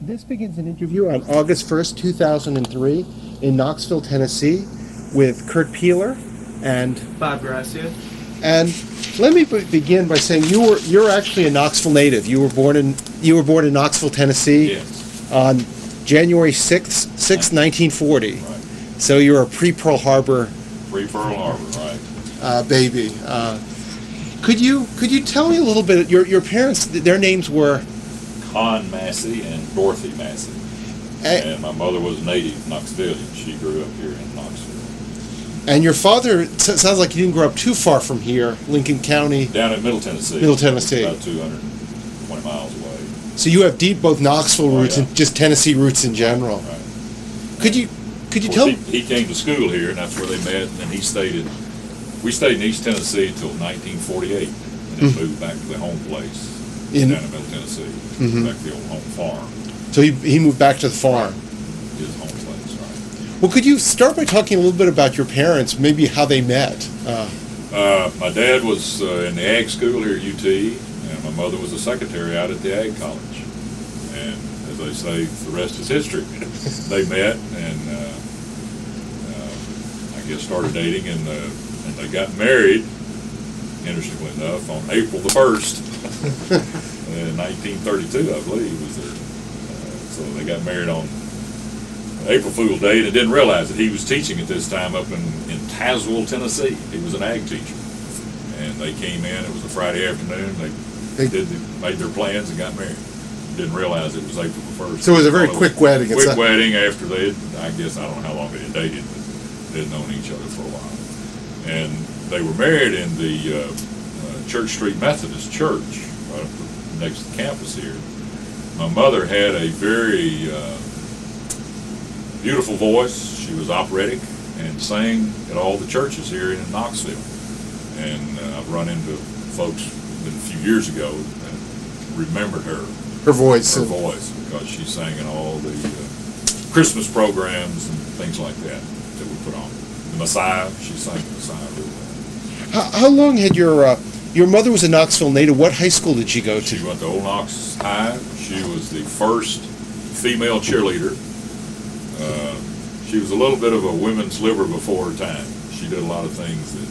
This begins an interview on August 1st, 2003 in Knoxville, Tennessee with Kurt Peeler and Bob Gracia. And let me begin by saying you're actually a Knoxville native. You were born in Knoxville, Tennessee. Yes. On January 6th, 1940. Right. So you're a pre-Pearl Harbor Pre-Pearl Harbor, right. baby. Could you tell me a little bit? Your parents, their names were Con Massey and Dorothy Massey. And my mother was a native Knoxvillian. She grew up here in Knoxville. And your father, sounds like you didn't grow up too far from here, Lincoln County. Down in Middle Tennessee. Middle Tennessee. About 220 miles away. So you have deep both Knoxville roots yeah. and just Tennessee roots in general. Right. Could you tell me? He came to school here, and that's where they met, and then we stayed in East Tennessee until 1948, and then moved back to the home place down in Middle Tennessee, back to the old home farm. So he moved back to the farm. His home place, right. Well, could you start by talking a little bit about your parents, maybe how they met? My dad was in the ag school here at UT, and my mother was a secretary out at the ag college. And as they say, the rest is history. They met and I guess started dating, and they got married, interestingly enough, on April the 1st, in 1932, I believe, was their, so they got married on April Fool's Day, and they didn't realize that he was teaching at this time up in Tazewell, Tennessee. He was an ag teacher. And they came in, it was a Friday afternoon, they made their plans and got married. Didn't realize it was April the 1st. So it was a very quick wedding. Quick wedding after they had, I guess, I don't know how long they had dated, but they had known each other for a while. And they were married in the Church Street Methodist Church, right next to the campus here. My mother had a very beautiful voice. She was operatic and sang at all the churches here in Knoxville. And I've run into folks a few years ago that remembered her voice, because she sang in all the Christmas programs and things like that we put on. The Messiah, she sang the Messiah really well. How long had your mother was a Knoxville native? What high school did she go to? She went to Old Knox High. She was the first female cheerleader. She was a little bit of a women's liver before her time. She did a lot of things that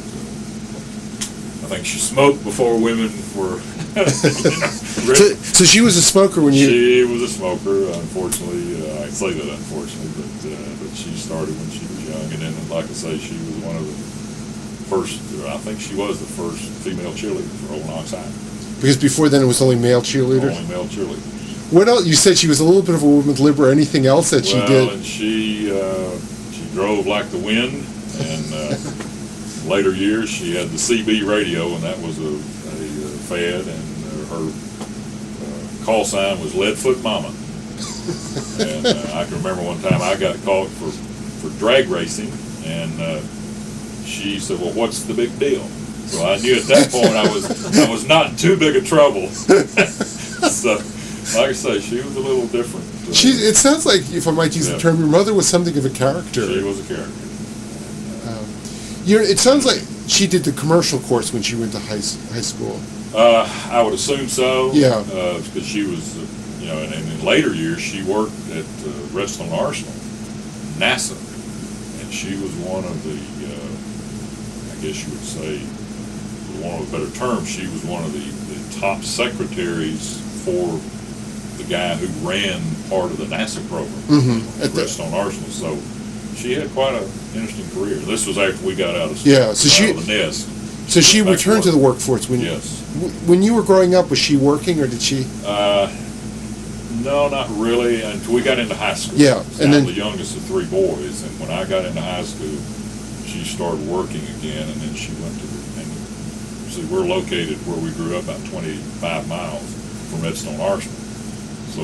I think she smoked before women were. So she was a smoker when you. She was a smoker. Unfortunately, I say that unfortunately, but she started when she was young, and then, like I say, she was one of the first. I think she was the first female cheerleader for Old Knox High. Because before then it was only male cheerleaders. Only male cheerleaders. What else? You said she was a little bit of a woman's liber. Anything else that she did? Well, and she drove like the wind, and later years she had the CB radio, and that was a fad, and her call sign was Leadfoot Mama. And I can remember one time I got caught for drag racing, and she said, "Well, what's the big deal?" So I knew at that point I was not in too big of trouble. So, like I say, she was a little different. It sounds like, if I might use the term, your mother was something of a character. She was a character. It sounds like she did the commercial course when she went to high school. I would assume so. Yeah. Because she was, and in later years she worked at Redstone Arsenal, NASA, and she was one of the, I guess you would say, for one of the better terms, she was one of the top secretaries for the guy who ran part of the NASA program at Redstone Arsenal. So she had quite an interesting career. This was after we got out of school, out of the nest. So she returned to the workforce when you were growing up. Was she working, or did she? No, not really. Until we got into high school. Yeah, and then the youngest of three boys. And when I got into high school, she started working again, and then she went to. See, we're located where we grew up, about 25 miles from Redstone Arsenal. So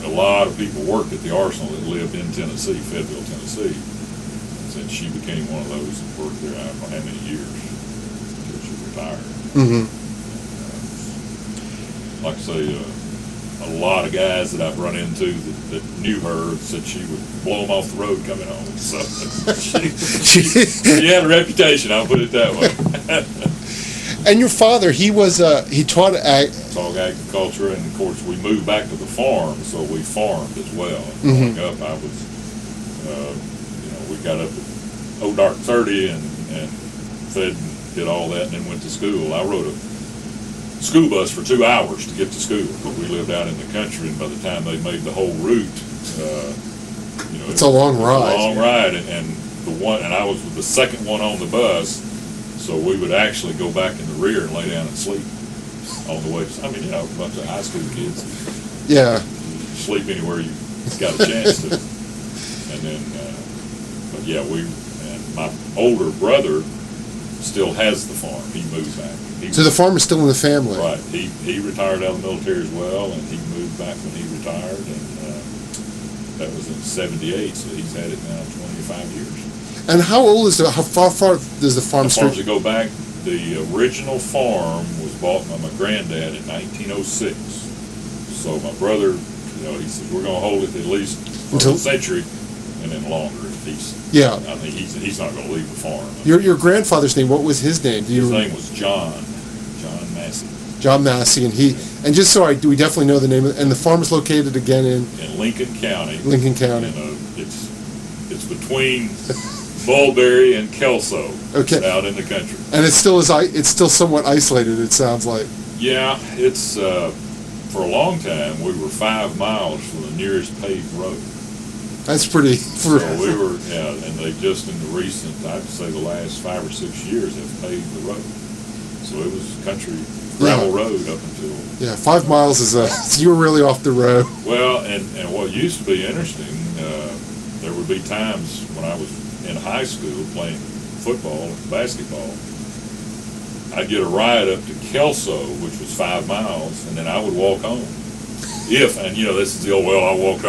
a lot of people worked at the Arsenal that lived in Tennessee, Fayetteville, Tennessee. And she became one of those that worked there, I don't know how many years, until she retired. Like I say, a lot of guys that I've run into that knew her said she would blow them off the road coming home. So she had a reputation, I'll put it that way. And your father, he taught Taught agriculture, and of course we moved back to the farm, so we farmed as well. Mhm. Growing up, I was, we got up at dark 30 and fed and did all that, and then went to school. I rode a school bus for 2 hours to get to school because we lived out in the country, and by the time they made the whole route, it's a long ride. A long ride, and I was the second one on the bus, so we would actually go back in the rear and lay down and sleep on the way. I mean, a bunch of high school kids. Yeah. Sleep anywhere you got a chance to. And then, but yeah, and my older brother still has the farm. He moved back. So the farm is still in the family. Right. He retired out of the military as well, and he moved back when he retired, and that was in '78. So he's had it now 25 years. And how far does the farm stretch? As far as to go back, the original farm was bought by my granddad in 1906. So my brother, he said we're going to hold it at least for a century, and then longer. I think he's not going to leave the farm. Your grandfather's name, what was his name? His name was John Massey. John Massey, and just so we definitely know the name, and the farm is located again in Lincoln County. Lincoln County. And, it's between Mulberry and Kelso. Okay. Out in the country. And it's still somewhat isolated. It sounds like. Yeah, it's for a long time we were 5 miles from the nearest paved road. That's pretty. So we were, and they just in the recent, I'd say the last 5 or 6 years have paved the road. So it was country gravel road up until. Yeah, 5 miles is you were really off the road. Well, and what used to be interesting, there would be times when I was in high school playing football and basketball, I'd get a ride up to Kelso, which was 5 miles, and then I would walk home. This is the old, I'll walk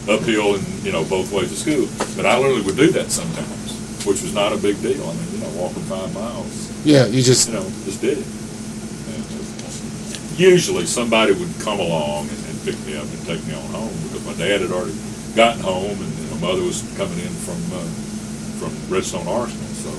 uphill and, both ways to school. But I literally would do that sometimes, which was not a big deal. I mean, walking 5 miles. Yeah, you just. Just did it. And usually somebody would come along and pick me up and take me on home because my dad had already gotten home and my mother was coming in from Redstone Arsenal. So,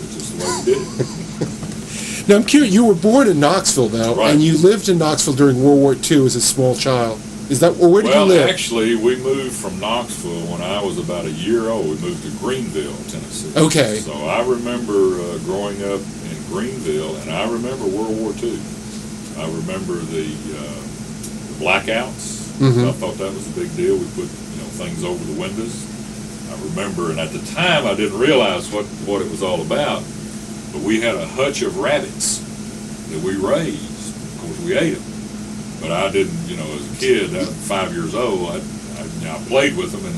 it's just the way we did it. Now, I'm curious, you were born in Knoxville now, right. And you lived in Knoxville during World War II as a small child. Is that, or where did you live? Well, actually, we moved from Knoxville when I was about a year old. We moved to Greenville, Tennessee. Okay. So I remember growing up in Greenville, and I remember World War II. I remember the blackouts. Mm-hmm. I thought that was a big deal. We put things over the windows. I remember, and at the time I didn't realize what it was all about, but we had a hutch of rabbits that we raised. Of course, we ate them. But I didn't, as a kid, 5 years old, I played with them, and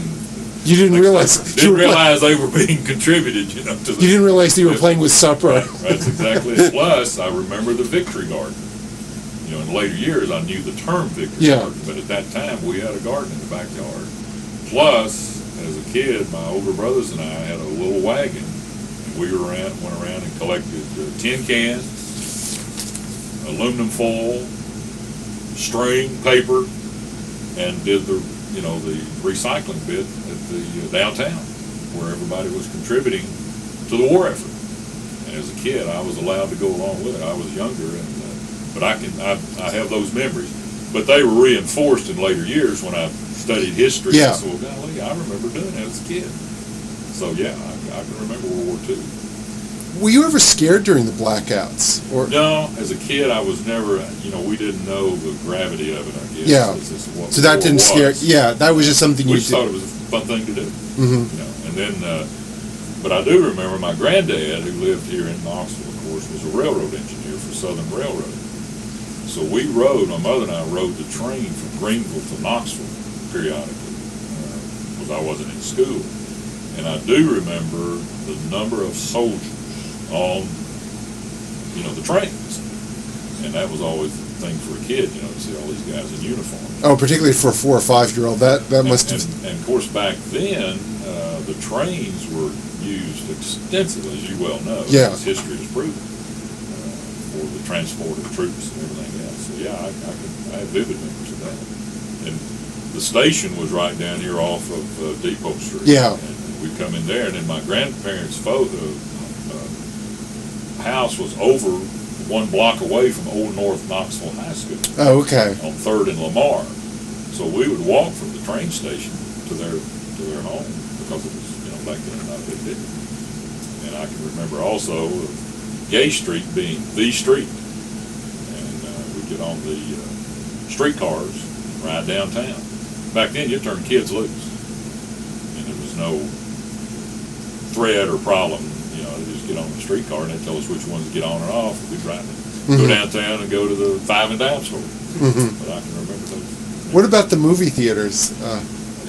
you didn't realize they were being contributed, to. You didn't realize they were playing with supper. Right, that's exactly it. Plus, I remember the Victory Garden. In later years, I knew the term Victory Garden, but at that time, we had a garden in the backyard. Plus, as a kid, my older brothers and I had a little wagon, and we went around and collected tin cans, aluminum foil, string, paper, and did the recycling bit at the downtown where everybody was contributing to the war effort. And as a kid, I was allowed to go along with it. I was younger, but I have those memories. But they were reinforced in later years when I studied history. Yeah. So, golly, I remember doing that as a kid. So yeah, I can remember World War II. Were you ever scared during the blackouts? Or no, as a kid, I was never. We didn't know the gravity of it. I guess. Yeah. So that didn't scare. Yeah, that was just something we you just thought it was a fun thing to do. Mm-hmm. And then, but I do remember my granddad, who lived here in Knoxville, of course, was a railroad engineer for Southern Railroad. So we rode. My mother and I rode the train from Greenville to Knoxville periodically because I wasn't in school. And I do remember the number of soldiers on, the trains. And that was always the thing for a kid, to see all these guys in uniform. Oh, particularly for a 4 or 5-year-old, that must have. And of course, back then, the trains were used extensively, as you well know. Yeah. As history has proven, for the transport of troops and everything else. So yeah, I have vivid memories of that. And the station was right down here off of Depot Street. Yeah. And we'd come in there, and then my grandparents' house was over 1 block away from Old North Knoxville High School. Oh, okay. On 3rd and Lamar. So we would walk from the train station to their home because it was, back then not a big deal. And I can remember also Gay Street being the street. And we'd get on the streetcars and ride downtown. Back then, you turned kids loose. And there was no threat or problem. They just get on the streetcar and they tell us which ones to get on or off. We'd ride it. Go downtown and go to the 5 and Dime store. But I can remember those. What about the movie theaters?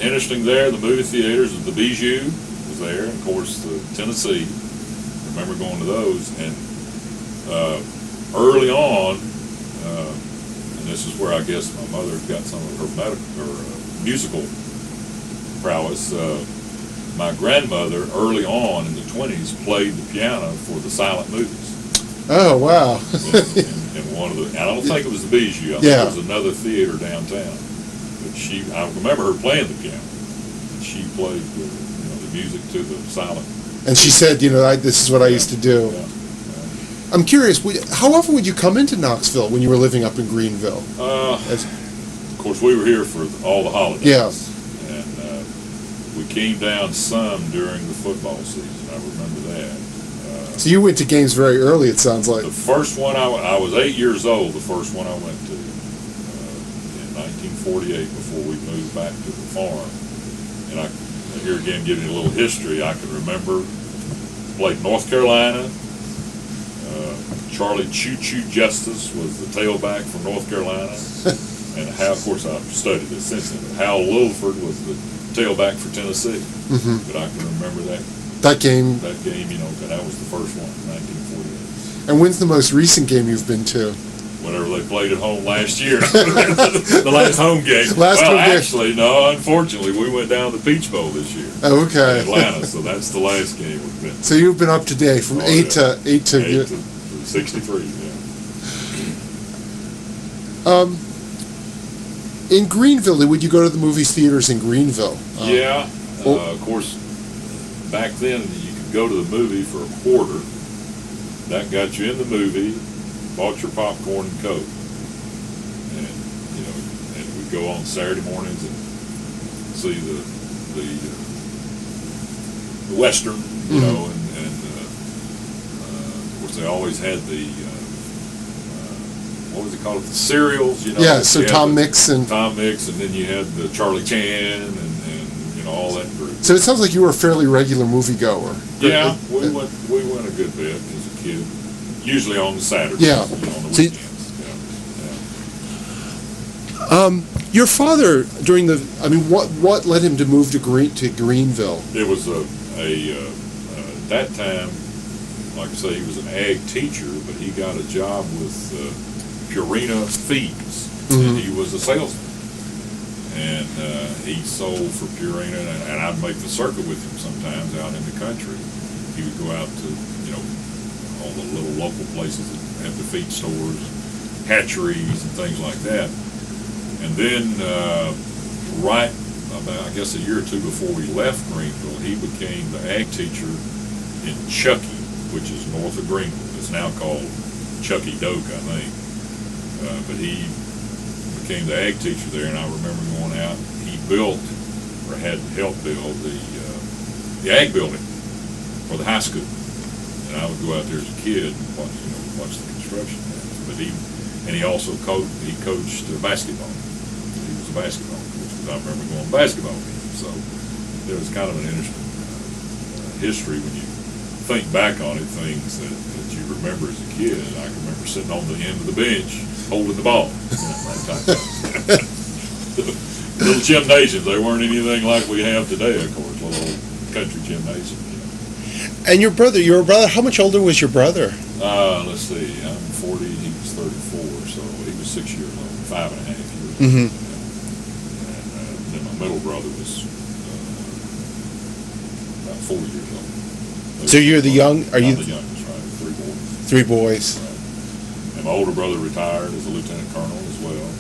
Interesting there, the movie theaters, the Bijou was there, and of course the Tennessee. I remember going to those, and early on, and this is where I guess my mother got some of her musical prowess. My grandmother, early on in the 20s, played the piano for the silent movies. Oh, wow. in one of the, I don't think it was the Bijou. I think it was another theater downtown. But I remember her playing the piano. And she played the music to the silent. And she said, this is what I used to do. Yeah. I'm curious, how often would you come into Knoxville when you were living up in Greenville? Of course, we were here for all the holidays. Yeah. And we came down some during the football season. I remember that. So you went to games very early, it sounds like. The first one, I was 8 years old, the first one I went to in 1948 before we moved back to the farm. And here again, giving you a little history, I can remember played North Carolina. Charlie Choo Choo Justice was the tailback from North Carolina. And of course, I've studied this since then, but Hal Lilford was the tailback for Tennessee. But I can remember that game, that was the first one, 1948. And when's the most recent game you've been to? Whenever they played at home last year. The last home game. Actually, no, unfortunately, we went down to the Peach Bowl this year. Oh, okay. In Atlanta, so that's the last game we've been to. So you've been up to date from 8 to 63, in Greenville, would you go to the movie theaters in Greenville? Of course, back then you could go to the movie for a quarter. That got you in the movie, bought your popcorn and Coke, and we'd go on Saturday mornings and see the Western, and of course they always had the what was it called? The cereals, Yeah, so Tom Mix, and then you had the Charlie Chan and all that group. So it sounds like you were a fairly regular moviegoer. Yeah, we went a good bit as a kid. Usually on Saturdays. Yeah. On the weekends. Your father what led him to move to Greenville? It was at that time, like I say, he was an ag teacher, but he got a job with Purina Feeds, and he was a salesman. And he sold for Purina, and I'd make the circuit with him sometimes out in the country. He would go out to, all the little local places that have the feed stores, hatcheries, and things like that. And then, right about, I guess, a year or two before we left Greenville, he became the ag teacher in Chuckey, which is north of Greenville. It's now called Chuckey Doak, I think. But he became the ag teacher there, and I remember going out. He built, or had helped build, the ag building for the high school. And I would go out there as a kid and watch the construction. But he also coached basketball. He was a basketball coach, because I remember going to basketball games. So it was kind of an interesting history when you think back on it, things that you remember as a kid. I can remember sitting on the end of the bench holding the ball. Little gymnasiums, they weren't anything like we have today, of course, little country gymnasiums. And your brother, how much older was your brother? Let's see, I'm 40, he was 34, so he was 6 years old, 5.5 years old. And then my middle brother was about 4 years old. So you're the young, I'm the youngest, right, 3 boys. Right. And my older brother retired as a lieutenant colonel as well.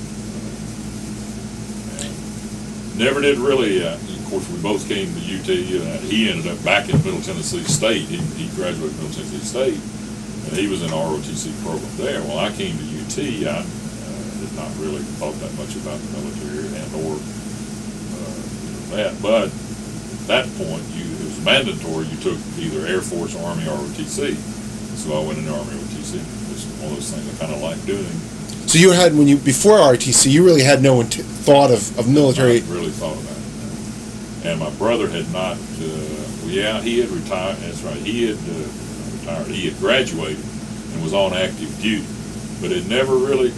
And never did really, of course, we both came to UT. He ended up back in Middle Tennessee State. He graduated from Middle Tennessee State. and he was in the ROTC program there. Well, I came to UT. I did not really thought that much about the military and or that, but at that point, it was mandatory. You took either Air Force, Army, or ROTC. So I went in the Army ROTC. It was one of those things I kind of liked doing. So you had, before ROTC, you really had no thought of military. I really thought about it. And my brother had not, he had retired, that's right, he had retired, he had graduated and was on active duty, but had never really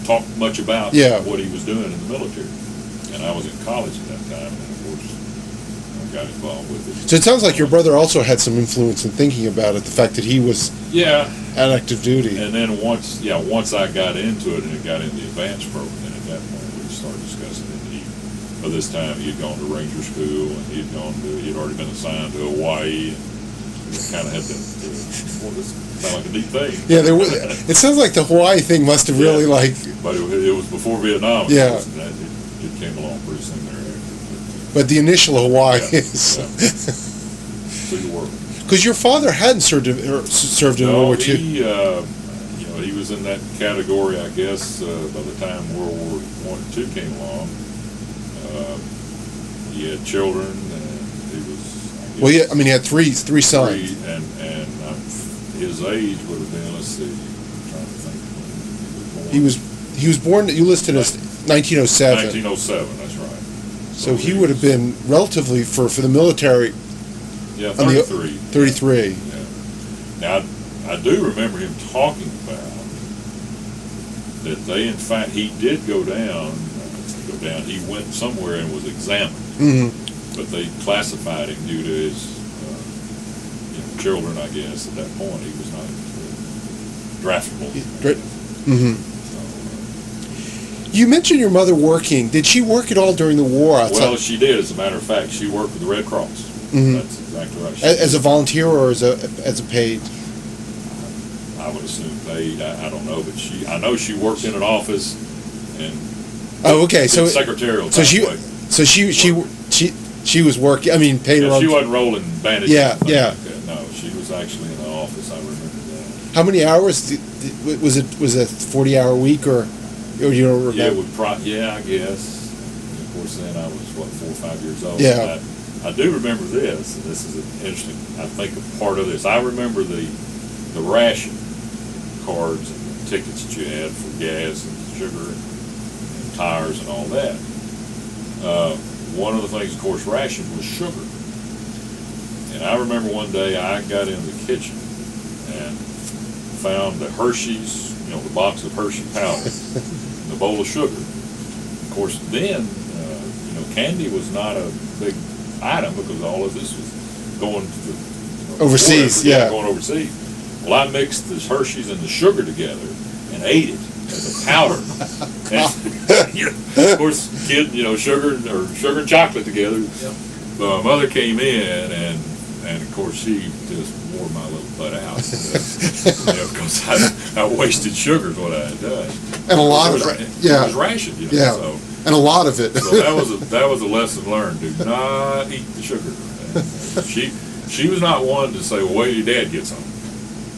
talked much about what he was doing in the military. And I was in college at that time, and of course, I got involved with it. So it sounds like your brother also had some influence in thinking about it, the fact that he was at active duty. And then once I got into it and it got in the advanced program, then at that point we started discussing it. By this time he had gone to Ranger School and he had already been assigned to Hawaii, and kind of had to, this sounds like a neat thing. Yeah, it sounds like the Hawaii thing must have really But it was before Vietnam. Yeah. It came along pretty soon thereafter. But the initial Hawaii is. So you were. Because your father hadn't served in World War II. He was in that category, I guess, by the time World War I and II came along. He had children, and he was. He had three sons. And his age would have been. Let's see. I'm trying to think. He was born. You listed as 1907. 1907. That's right. So he would have been relatively for the military. Yeah, 33. 33. Yeah. Now I do remember him talking about that in fact, he did go down. He went somewhere and was examined, but they classified him due to his children. I guess at that point he was not draftable. You mentioned your mother working. Did she work at all during the war? Well, she did. As a matter of fact, she worked with the Red Cross. That's exactly right. As a volunteer or as a paid? I would assume paid. I don't know, but I know she worked in an office and. Oh, okay. So secretarial. So she was working. I mean, paid her own. She wasn't rolling bandages. Yeah. No, she was actually in the office. I remember that. How many hours was it? Was it a 40-hour week or you don't remember? I guess. And of course, then I was 4 or 5 years old. Yeah. I do remember this, and this is interesting. I think a part of this. I remember the ration cards and the tickets that you had for gas and sugar and tires and all that. One of the things, of course, rationed was sugar. And I remember one day I got in the kitchen and found the Hershey's, the box of Hershey powder, and the bowl of sugar. Of course, then, candy was not a big item because all of this was going to the overseas, going overseas. Well, I mixed this Hershey's and the sugar together and ate it as a powder. And, of course, sugar and chocolate together. Yep. But my mother came in and of course she just wore my little butt out because I wasted sugar is what I had done. And a lot of it. It was rationed, So, and a lot of it. So that was a lesson learned. Do not eat the sugar. And she was not one to say, well, wait till your dad gets home.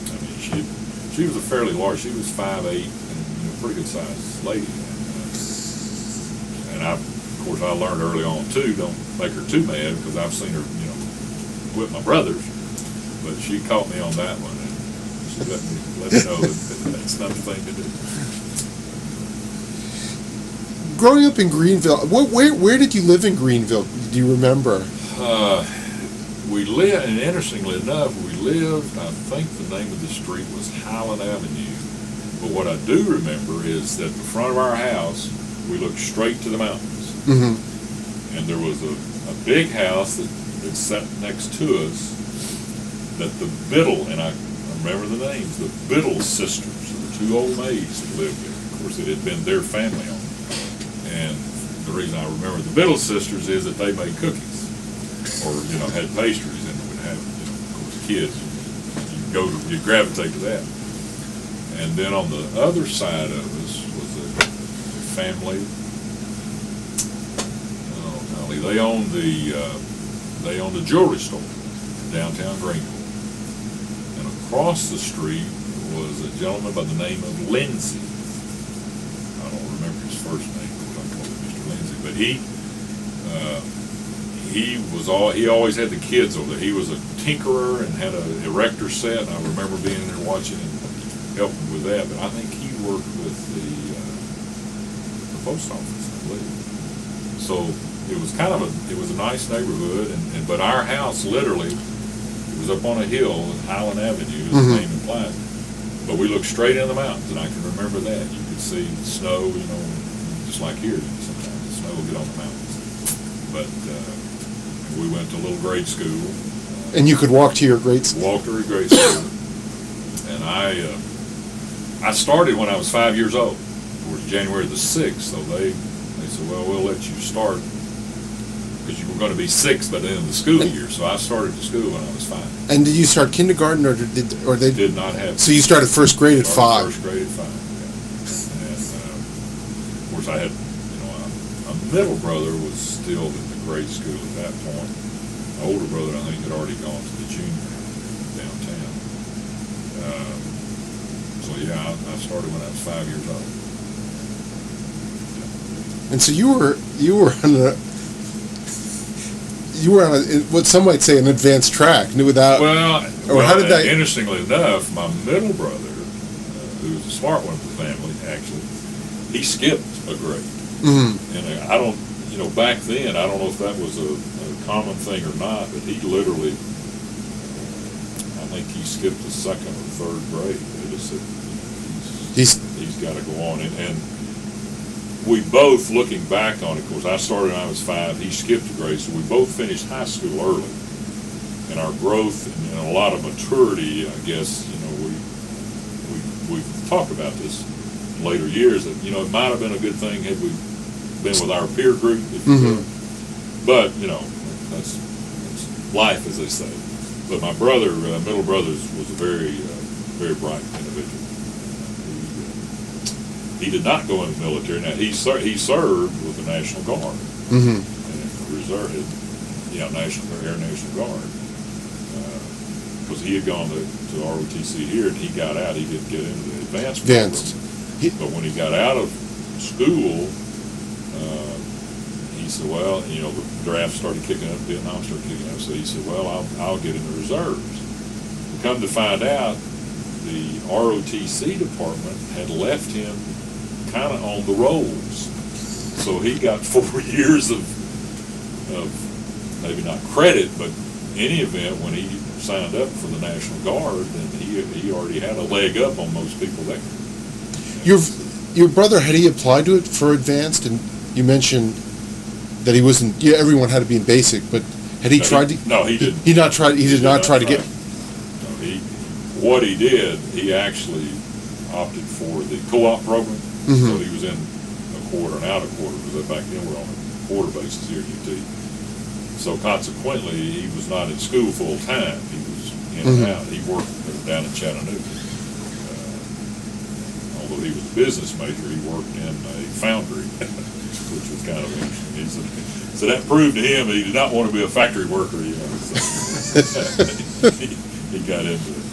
I mean, she was a fairly large. She was 5'8" and pretty good sized lady. And of course, I learned early on too. Don't make her too mad because I've seen her, whip my brothers. But she caught me on that one, and she let me know that that's not the thing to do. Growing up in Greenville, where did you live in Greenville? Do you remember? We lived, and interestingly enough, I think the name of the street was Highland Avenue. But what I do remember is that the front of our house, we looked straight to the mountains. Mm-hmm. And there was a big house that sat next to us that the Biddle, and I remember the names, the Biddle sisters, the two old maids that lived there. Of course, it had been their family home. And the reason I remember the Biddle sisters is that they made cookies or, had pastries and would have, of course, kids. You gravitate to that. And then on the other side of us was a family. Oh, golly, they owned the jewelry store in downtown Greenville. And of across the street was a gentleman by the name of Lindsay. I don't remember his first name, but I call him Mr. Lindsay. But he always had the kids over there. He was a tinkerer and had an erector set. And I remember being there watching and helping with that. But I think he worked with the post office, I believe. So it was kind of a nice neighborhood. But our house literally, it was up on a hill in Highland Avenue, as the name implies. But we looked straight in the mountains, and I can remember that. You could see snow, just like here. Sometimes the snow will get on the mountains. But we went to a little grade school. And you could walk to your grade school? Walked to our grade school. And I started when I was 5 years old. It was January the 6th, so they said, well, we'll let you start because you were going to be 6 by the end of the school year. So I started the school when I was 5. And did you start kindergarten, or they did not have? So you started first grade at 5. First grade at 5. Yeah. And of course, I had, my middle brother was still in the grade school at that point. My older brother, I think, had already gone to the junior downtown. So yeah, I started when I was 5 years old. And so you were on what some might say an advanced track, without. How did that? Interestingly enough, my middle brother, who was the smart one of the family, actually, he skipped a grade. Mm-hmm. And I don't, back then, I don't know if that was a common thing or not, but he literally, I think he skipped the 2nd or 3rd grade. They just said, he's got to go on, and we both, looking back on it, of course, I started when I was 5, he skipped a grade, so we both finished high school early. And our growth and a lot of maturity, I guess, we've talked about this in later years, that, it might have been a good thing had we been with our peer group, if you will. But, that's life, as they say. But my brother, middle brother, was a very, very bright individual. He did not go in the military. Now, he served with the National Guard. And reserve, Air National Guard. Because he had gone to ROTC here, and he got out. He didn't get into the advanced program. But when he got out of school, he said, well, the draft started kicking up, Vietnam started kicking up, so he said, well, I'll get in the reserves. Come to find out, the ROTC department had left him kind of on the rolls. So he got 4 years of maybe not credit, but in any event, when he signed up for the National Guard, then he already had a leg up on most people there. Your brother, had he applied to it for advanced? And you mentioned that he wasn't. Yeah, everyone had to be in basic, but had he tried to? No, he didn't. He did not try to get. No, what he did, he actually opted for the co-op program. So he was in a quarter and out a quarter, because back then we're on a quarter basis here at UT. So consequently, he was not in school full time. He was in and out. He worked down in Chattanooga. Although he was a business major, he worked in a foundry, which was kind of interesting. So that proved to him that he did not want to be a factory worker, So he got into it.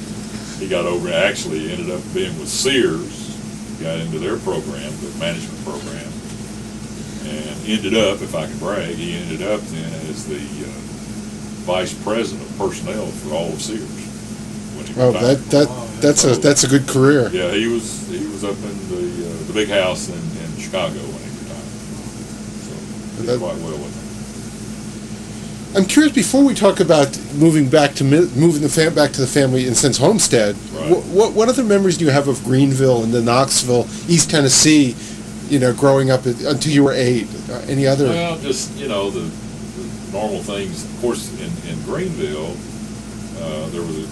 He got over, actually ended up being with Sears, got into their program, the management program, and ended up, if I can brag, he ended up then as the vice president of personnel for all of Sears. When he that's a good career. Yeah, he was up in the big house in Chicago when he retired. So did quite well with it. I'm curious, before we talk about moving back to the family in sense homestead, right. What other memories do you have of Greenville and the Knoxville, East Tennessee, growing up until you were 8? Any other? Well, just, the normal things. Of course, in Greenville, there was a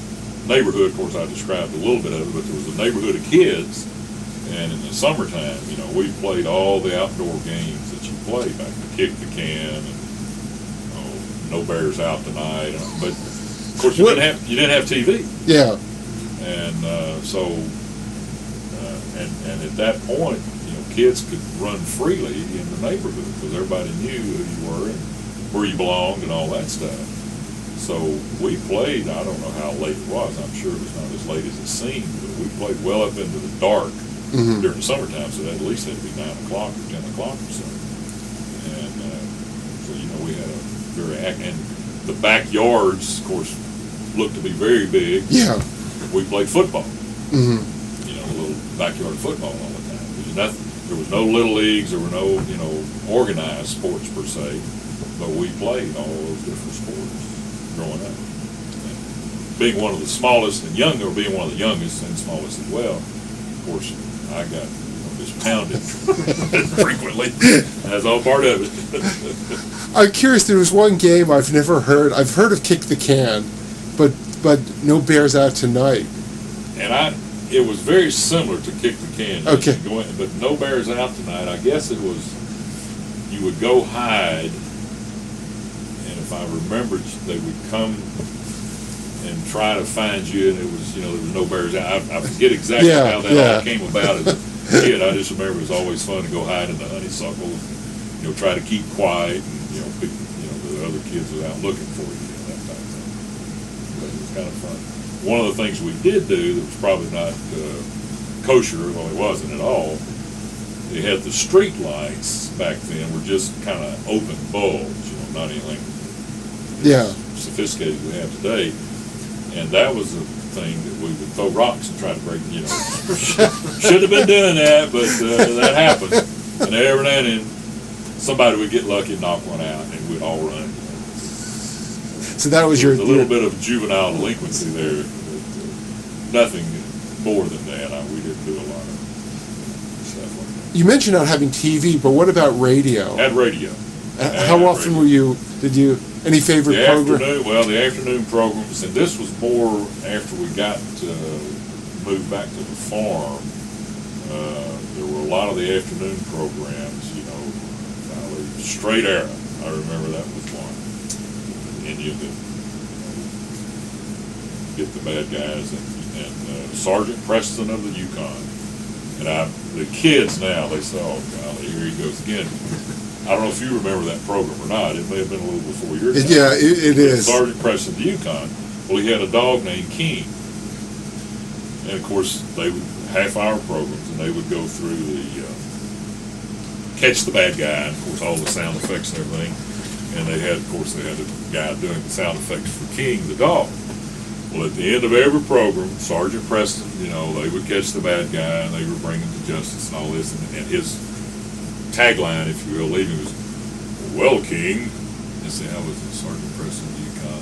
neighborhood, of course I described a little bit of it, but there was a neighborhood of kids, and in the summertime, we played all the outdoor games that you play back, the kick the can, and no bears out tonight, but of course you didn't have TV. Yeah. And and at that point, kids could run freely in the neighborhood because everybody knew who you were and where you belonged and all that stuff. So we played, I don't know how late it was, I'm sure it was not as late as it seemed, but we played well up into the dark during the summertime, so that at least had to be 9 o'clock or 10 o'clock or so. And so, we had a very and the backyards, of course, looked to be very big. Yeah. We played football. Mm-hmm. A little backyard football all the time. There was no little leagues, there were no, organized sports per se, but we played all those different sports growing up. And being one of the smallest and younger, being one of the youngest and smallest as well, of course, I got just pounded frequently. That's all part of it. I'm curious. There was one game I've never heard. I've heard of Kick the Can, but no Bears Out Tonight. And it was very similar to Kick the Can. Okay. But no Bears Out Tonight. I guess it was you would go hide, and if I remembered, they would come and try to find you, and it was there was no bears out. I forget exactly how that all came about as a kid. I just remember it was always fun to go hide in the honeysuckle, and, try to keep quiet, and the other kids were out looking for you, that type of thing. But it was kind of fun. One of the things we did do that was probably not kosher, well, it wasn't at all. They had the street lights back then were just kind of open bulbs, not anything sophisticated as we have today. And that was the thing that we would throw rocks and try to break, should have been doing that, but that happened. And every now and then, somebody would get lucky and knock one out, and we'd all run. So that was a little bit of juvenile delinquency there. Nothing more than that. We didn't do a lot of stuff like that. You mentioned not having TV, but what about radio? Had radio. How often did you, any favorite program? The afternoon programs, and this was more after we got moved back to the farm. There were a lot of the afternoon programs, Straight Arrow. I remember that was one. And you could get the bad guys, and Sergeant Preston of the Yukon. And the kids now, they say, oh, golly, here he goes again. I don't know if you remember that program or not. It may have been a little before your time. Yeah, it is. Sergeant Preston of the Yukon. Well, he had a dog named King. And, of course, they would half-hour programs, and they would go through the catch the bad guy, and, of course, all the sound effects and everything. And they had a guy doing the sound effects for King, the dog. Well, at the end of every program, Sergeant Preston, they would catch the bad guy, and they would bring him to justice and all this. And his tagline, if you will, leaving was, well, King, and say, how was it, Sergeant Preston, Yukon?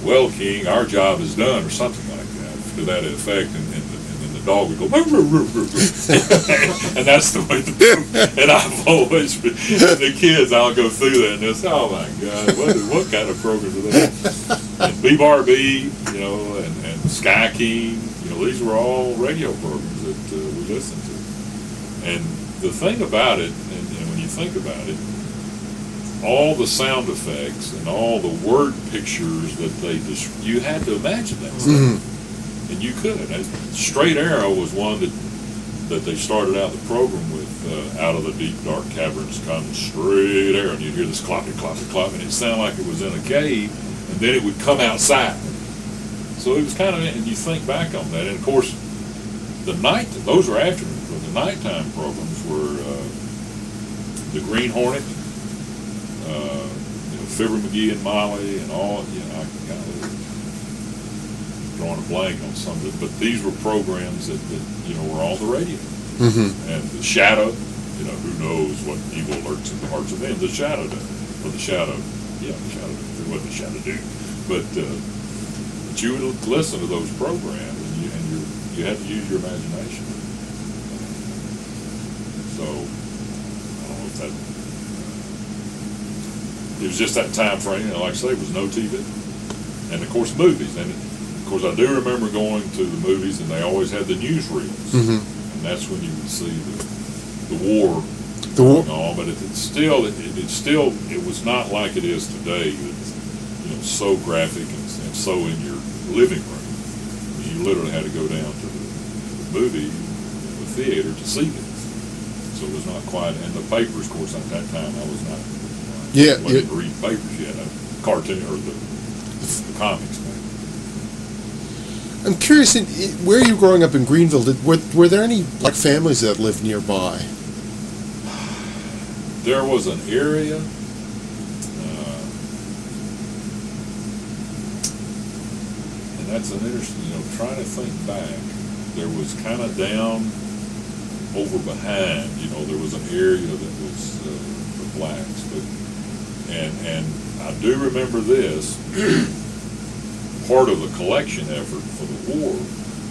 Well, King, our job is done, or something like that, to that effect. And then the dog would go, and that's the way and I've always, the kids, I'll go through that, and they'll say, oh my God, what kind of programs are they? And B-Bar-B, and Sky King, these were all radio programs that we listened to. And the thing about it, and when you think about it, all the sound effects and all the word pictures that you had to imagine that stuff. Mm-hmm. And you could. And Straight Arrow was one that they started out the program with, out of the deep, dark caverns comes straight arrow. And you'd hear this clopping, clopping, clopping, and it sounded like it was in a cave, and then it would come outside. So it was kind of, and you think back on that, and of course, those were afternoons, but the nighttime programs were the Green Hornet, Fibber McGee and Molly, and all, I kind of drawing a blank on some of it, but these were programs that were on the radio. Mm-hmm. And the Shadow, who knows what evil lurks in the hearts of men, the Shadow does. Or the Shadow, the Shadow, it wasn't the Shadow do. But you would listen to those programs, and you had to use your imagination. So, I don't know if that, it was just that time frame, like I say, it was no TV. And of course, movies. And of course, I do remember going to the movies, and they always had the newsreels. Mm-hmm. And that's when you would see the war going on. But it was not like it is today. It's so graphic and so in your living room. You literally had to go down to the movie, the theater, to see it. So it was not quite. And the papers, of course, at that time, I was not Yeah, When did read papers yet, cartoon or the comics. I'm curious, where you growing up in Greenville, were there any like families that lived nearby? There was an area, and that's an interesting, trying to think back, there was kind of down over behind, there was an area that was for blacks, and I do remember this, part of the collection effort for the war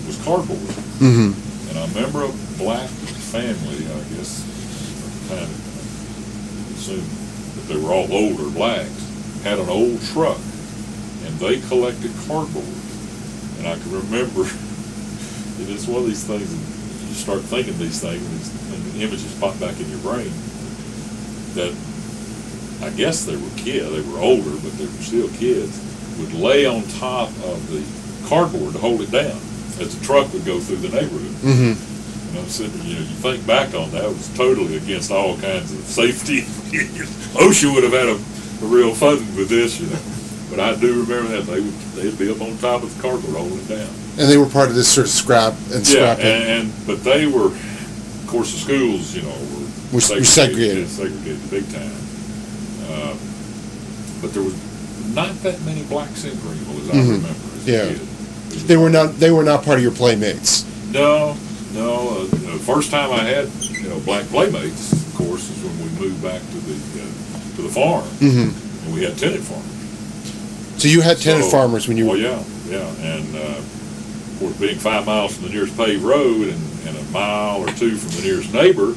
was cardboard. Mm-hmm. And I remember a black family, I guess, kind of assume that they were all older blacks, had an old truck, and they collected cardboard. And I can remember, it's one of these things, that you start thinking these things, and the images pop back in your brain, that I guess they were kids, they were older, but they were still kids, would lay on top of the cardboard to hold it down as the truck would go through the neighborhood. Mm-hmm. And I'm sitting, you think back on that, it was totally against all kinds of safety. OSHA would have had a real fun with this, But I do remember that they'd be up on top of the cardboard holding it down. And they were part of this sort of scrapping. Yeah, but they were, of course, the schools, were segregated big time. But there was not that many blacks in Greenville, as I remember as a kid. They were not part of your playmates. No. The first time I had black playmates, of course, is when we moved back to the farm, and we had tenant farmers. So you had tenant farmers when you were. Well, yeah, and of course, being 5 miles from the nearest paved road and a mile or two from the nearest neighbor,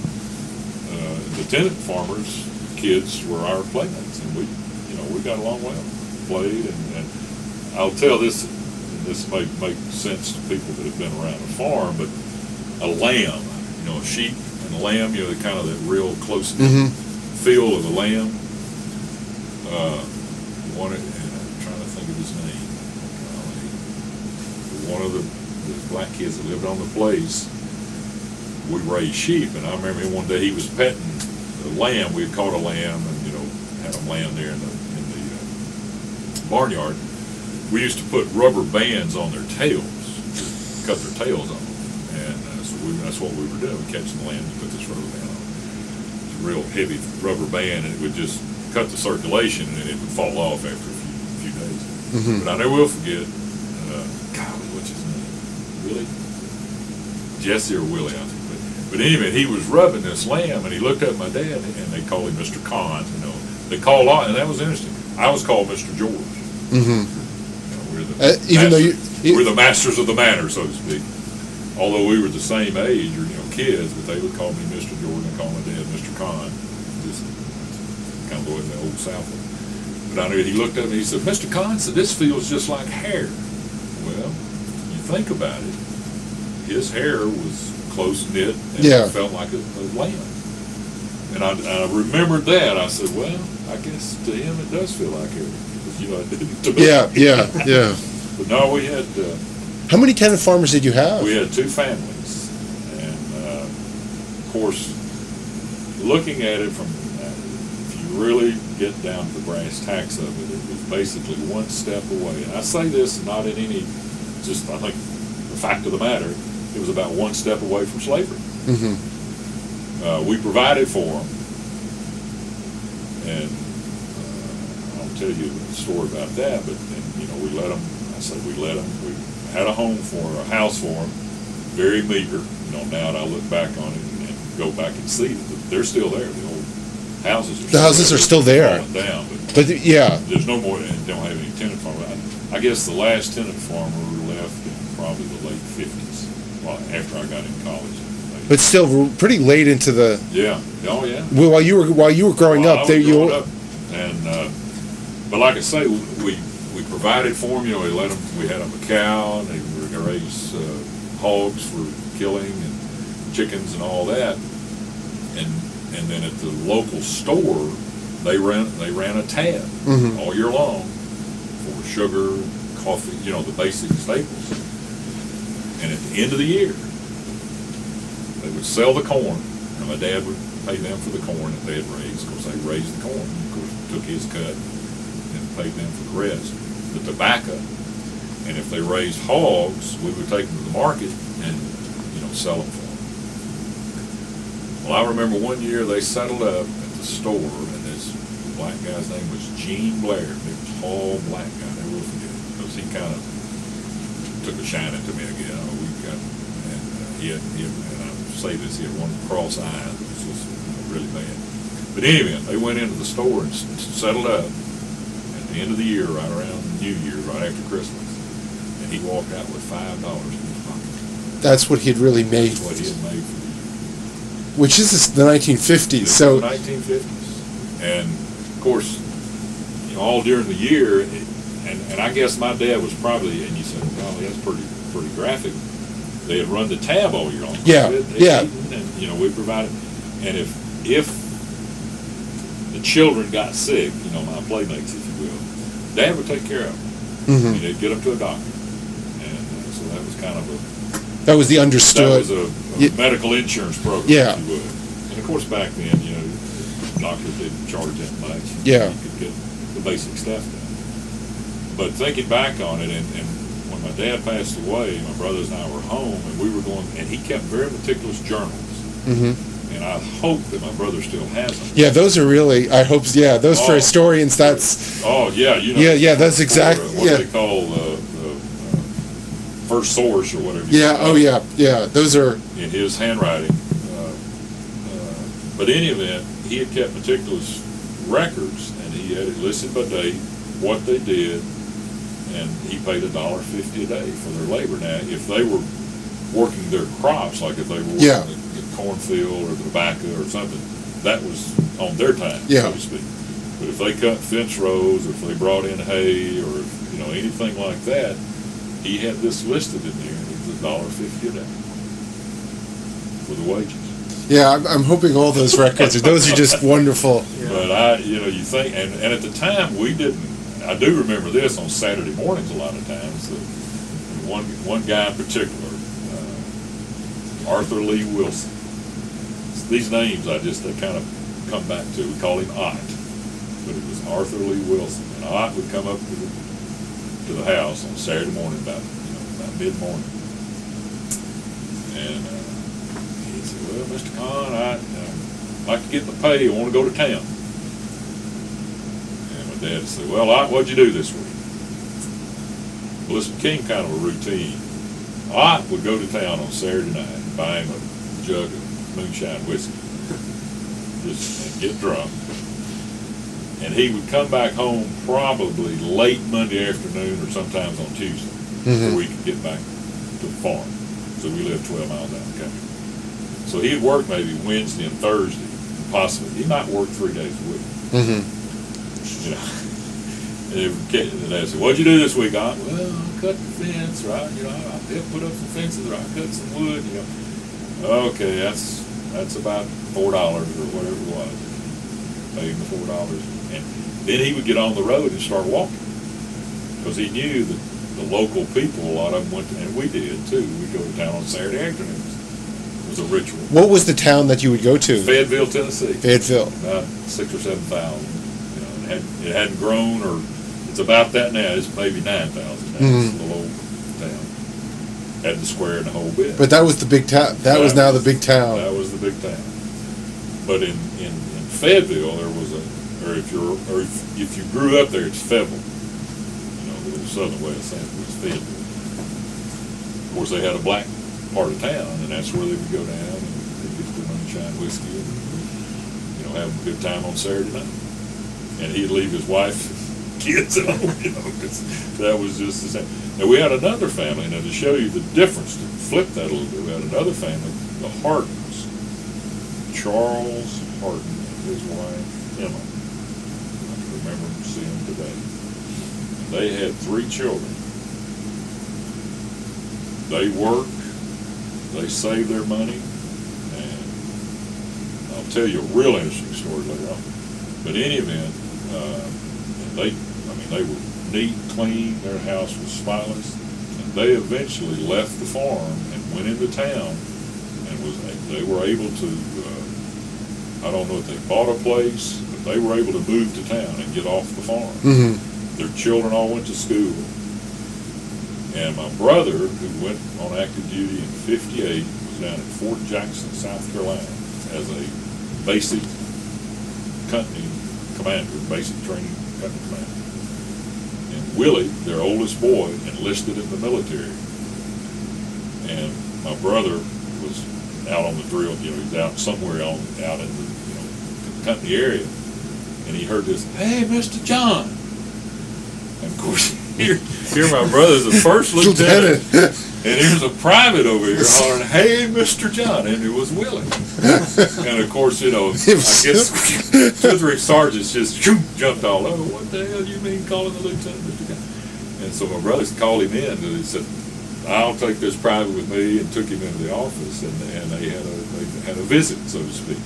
the tenant farmers' kids were our playmates, and we got along well. Played, and I'll tell this may make sense to people that have been around a farm, but a lamb, a sheep and a lamb, kind of that real close feel of a lamb. I'm trying to think of his name. One of the black kids that lived on the place, we raised sheep, and I remember one day he was petting the lamb. We had caught a lamb, and had them laying there in the barnyard. We used to put rubber bands on their tails, cut their tails off, and that's what we were doing, catching the lambs, put this rubber band on. It's a real heavy rubber band, and it would just cut the circulation, and then it would fall off after a few days. Mm-hmm. But I never will forget, golly, what's his name? Willie? Jesse or Willie, I think. But anyway, he was rubbing this lamb, and he looked up at my dad, and they called him Mr. Con. They called on, and that was interesting. I was called Mr. George. Mm-hmm. We're the masters of the manor, so to speak. Although we were the same age, or kids, but they would call me Mr. George and call my dad Mr. Con. Just kind of the way the old South. But I knew he looked up and he said, "Mr. Con, said this feels just like hair." Well, you think about it, his hair was close knit and it felt like a lamb. And I remembered that. I said, well, I guess to him it does feel like hair. It didn't to me. Yeah. But no, we had... How many tenant farmers did you have? We had 2 families. And, of course, looking at it from... if you really get down to the brass tacks of it, it was basically one step away. And I say this not in any... just, I think, the fact of the matter, it was about one step away from slavery. Mm-hmm. We provided for them, and I'll tell you a story about that, but then, we let them, we had a house for them, very meager, now that I look back on it and go back and see that they're still there, the old houses are still there. Falling down, but there's no more, and don't have any tenant farmer. I guess the last tenant farmer left in probably the late 50s, after I got in college. But still, pretty late into the. Yeah. Oh, yeah. Well, while you were growing up, but like I say, we provided for them. We let them. We had them a cow, and they were going to raise hogs for killing and chickens and all that. And then at the local store, they ran a tab all year long for sugar, coffee, the basic staples. And at the end of the year, they would sell the corn, and my dad would pay them for the corn that they had raised. Of course, they raised the corn. Of course, took his cut and paid them for the rest. The tobacco, and if they raised hogs, we would take them to the market and, sell them for them. Well, I remember one year they settled up at the store, and this black guy's name was Gene Blair, big tall black guy. I never will forget it, because he kind of took a shine to me again. And I say this, he had one cross eye that was just really bad. But anyway, they went into the store and settled up at the end of the year, right around New Year, right after Christmas, and he walked out with $5 in his pocket. That's what he'd really made. That's what he had made for the year. Which is the 1950s. So the 1950s, and of course, all during the year, and I guess my dad was probably, and you said, well, that's pretty graphic. They had run the tab all year long. Yeah, yeah. And we provided, and if the children got sick, my playmates, if you will, Dad would take care of them. Mm-hmm. They'd get them to a doctor, and so that was kind of that was the understood. That was a medical insurance program, if you would. And of course, back then, doctors didn't charge that much. Yeah. You could get the basic stuff done. But thinking back on it, and when my dad passed away, my brothers and I were home, and we were going, and he kept very meticulous journals. Mm-hmm. And I hope that my brother still has them. Yeah, those are really, I hope, those for historians, that's... Oh, yeah, Yeah, that's exactly, what they call the first source or whatever. Yeah, those are... In his handwriting. But in any event, he had kept meticulous records, and he had it listed by date, what they did, and he paid $1.50 a day for their labor. Now, if they were working their crops, like if they were working the cornfield or the tobacco or something, that was on their time, so to speak. But if they cut fence rows, or if they brought in hay, or anything like that, he had this listed in there, and it was $1.50 a day for the wages. Yeah, I'm hoping all those records those are just wonderful. Yeah. But you think, and at the time we didn't. I do remember this on Saturday mornings a lot of times. One guy in particular, Arthur Lee Wilson. These names they kind of come back to. We call him Ott, but it was Arthur Lee Wilson. And Ott would come up to the house on Saturday morning about mid-morning, and he said, "Well, Mr. Kahn, I'd like to get the pay. I want to go to town." Dad would say, "Well, Ott, what'd you do this week?" Well, this became kind of a routine. Ott would go to town on Saturday night and buy him a jug of moonshine whiskey, and get drunk. And he would come back home probably late Monday afternoon or sometimes on Tuesday before he could get back to the farm. So we lived 12 miles out in the country. So he'd work maybe Wednesday and Thursday, possibly. He might work 3 days a week. Mm-hmm. And they said, "What'd you do this week, Aunt?" "Well, I cut the fence, right? I put up some fences, or I cut some wood, Okay, that's about $4 or whatever it was. Paid him the $4. And then he would get on the road and start walking. Because he knew that the local people, a lot of them went to, and we did too, we'd go to town on Saturday afternoons. It was a ritual. What was the town that you would go to? Fayetteville, Tennessee. Fayetteville. About 6,000 or 7,000. It hadn't grown, or it's about that now. It's maybe 9,000 now. It's a little old town. Had the square and the whole bit. But that was the big town. That was now the big town. That was the big town. But in Fayetteville, there was if you grew up there, it's Fayetteville. The little southern way of saying it was Fayetteville. Of course, they had a black part of town, and that's where they would go down and they'd get the moonshine whiskey and have a good time on Saturday night. And he'd leave his wife, kids at home, because that was just the same. Now, we had another family, now to show you the difference, to flip that a little bit, we had another family, the Hardens, Charles Harden and his wife, Emma. I can remember seeing them today. And they had 3 children. They worked, they saved their money, and I'll tell you a real interesting story later on. But in any event, they were neat, clean, their house was spotless, and they eventually left the farm and went into town, and they were able to I don't know if they bought a place, but they were able to move to town and get off the farm. Mm-hmm. Their children all went to school. And my brother, who went on active duty in '58, was down at Fort Jackson, South Carolina, as a basic company commander, basic training company commander. And Willie, their oldest boy, enlisted in the military. And my brother was out on the drill, he was out somewhere out in the, company area. And he heard this, "Hey, Mr. John." And of course, here my brother's a first lieutenant, and here's a private over here hollering, "Hey, Mr. John," and it was Willie. And of course, I guess two or three sergeants just jumped all over. "What the hell do you mean calling the lieutenant Mr. John?" And so my brothers called him in, and he said, "I'll take this private with me," and took him into the office, and they had a visit, so to speak.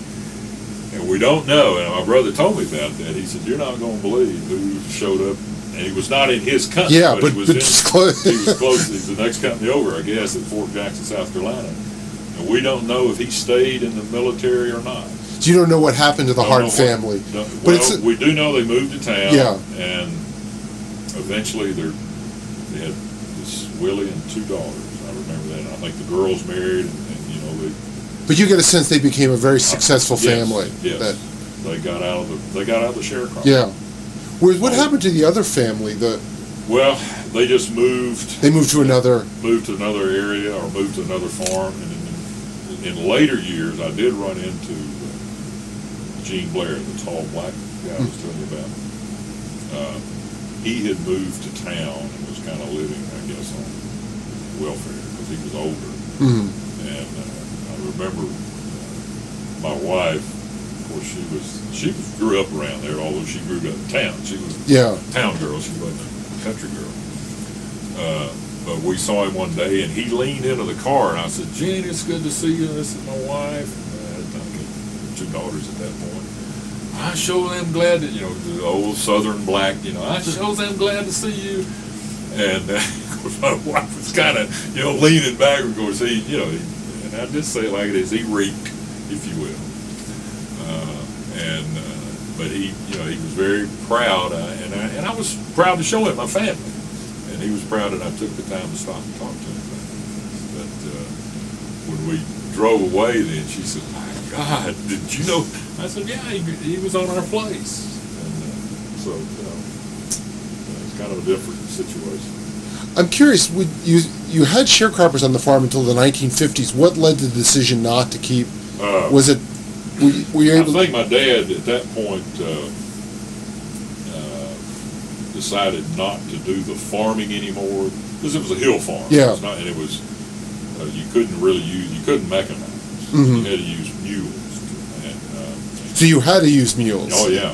And we don't know, and my brother told me about that. He said, "You're not going to believe who showed up." And he was not in his company, but he was close. He was close. He's the next company over, I guess, at Fort Jackson, South Carolina. And we don't know if he stayed in the military or not. So you don't know what happened to the Hart family. We do know they moved to town. Yeah. And eventually they had this Willie and two daughters. I remember that. And I think the girls married, and they. But you get a sense they became a very successful family. Yes. They got out of the sharecropper. Yeah. What happened to the other family? Well, they just moved. They moved to another area or moved to another farm. And in later years, I did run into Gene Blair, the tall black guy I was telling you about. He had moved to town and was kind of living, I guess, on welfare because he was older. Mm-hmm. And I remember my wife. Of course, she grew up around there, although she grew up in town. She was a town girl. She wasn't a country girl. But we saw him one day, and he leaned into the car, and I said, "Gene, it's good to see you. This is my wife." I had two daughters at that point. "I sure am glad that, the old Southern black, "I sure am glad to see you." And of course, my wife was kind of, leaning back. Of course, and I just say it like it is, he reeked, if you will. But he was very proud, and I was proud to show him my family, and he was proud that I took the time to stop and talk to him about it. But when we drove away, then she said, "My God, did you know?" I said, "Yeah, he was on our place," and so it's kind of a different situation. I'm curious. You had sharecroppers on the farm until the 1950s. What led to the decision not to keep? Was it? Were you able? I think my dad at that point decided not to do the farming anymore because it was a hill farm. Yeah. And it was you couldn't mechanize. Mm-hmm. You had to use mules. So you had to use mules. Oh yeah.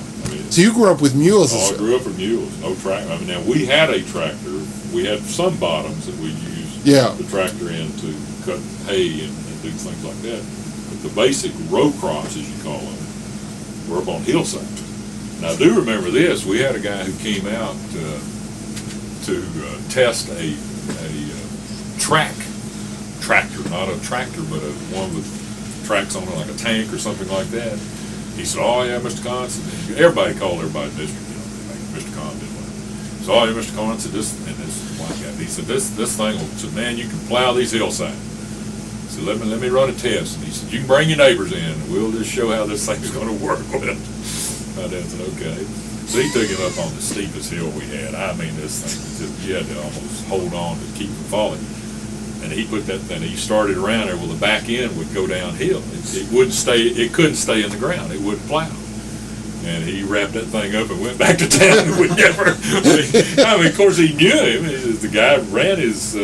So you grew up with mules. I grew up with mules. No tractor. Now we had a tractor. We had some bottoms that we used the tractor in to cut hay and do things like that. The basic row crops, as you call them, were up on hillsides. Now, I do remember this. We had a guy who came out to test a tractor, not a tractor, but one with tracks on it, like a tank or something like that. He said, "Oh, yeah, Mr. Conson." Everybody called everybody district, Mr. Conson did one. So, "Oh, yeah, Mr. Conson, this black guy." He said, this thing will, "Man, you can plow these hillsides." So let me run a test. And he said, "You can bring your neighbors in, and we'll just show how this thing's going to work." My dad said, "Okay." So he took him up on the steepest hill we had. I mean, this thing was just, you had to almost hold on to keep from falling. And he put that thing, he started around there, well, the back end would go downhill. It wouldn't stay, it couldn't stay in the ground. It wouldn't plow. And he wrapped that thing up and went back to town and would never, of course he knew him. The guy ran his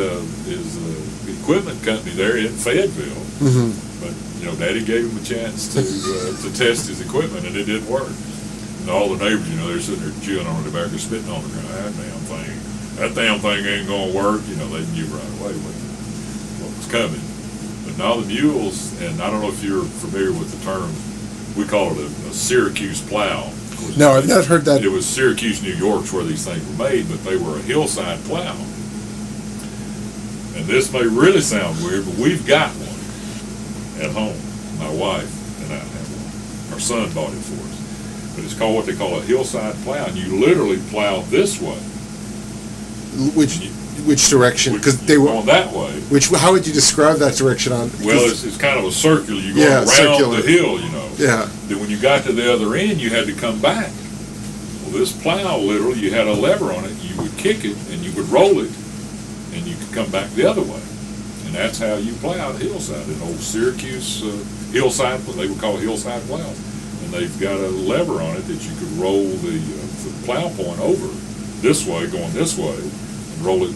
equipment company there in Fayetteville. Mm-hmm. But, Daddy gave him a chance to test his equipment, and it didn't work. And all the neighbors, they're sitting there chewing on the tobacco, spitting on the ground. That damn thing ain't going to work. They knew right away what was coming. But now the mules, and I don't know if you're familiar with the term, we call it a Syracuse plow. No, I've not heard that. It was Syracuse, New York, where these things were made, but they were a hillside plow. And this may really sound weird, but we've got one at home. My wife and I have one. Our son bought it for us. But it's called what they call a hillside plow, and you literally plow this way. Which direction? Because they were going that way. How would you describe that direction on? Well, it's kind of a circular. You go around circular. the hill, you know. Yeah. Then when you got to the other end, you had to come back. Well, this plow, literally, you had a lever on it. You would kick it, and you would roll it, and you could come back the other way. And that's how you plowed hillside. An old Syracuse hillside, what they would call hillside plow. And they've got a lever on it that you could roll the plow point over this way, going this way, and roll it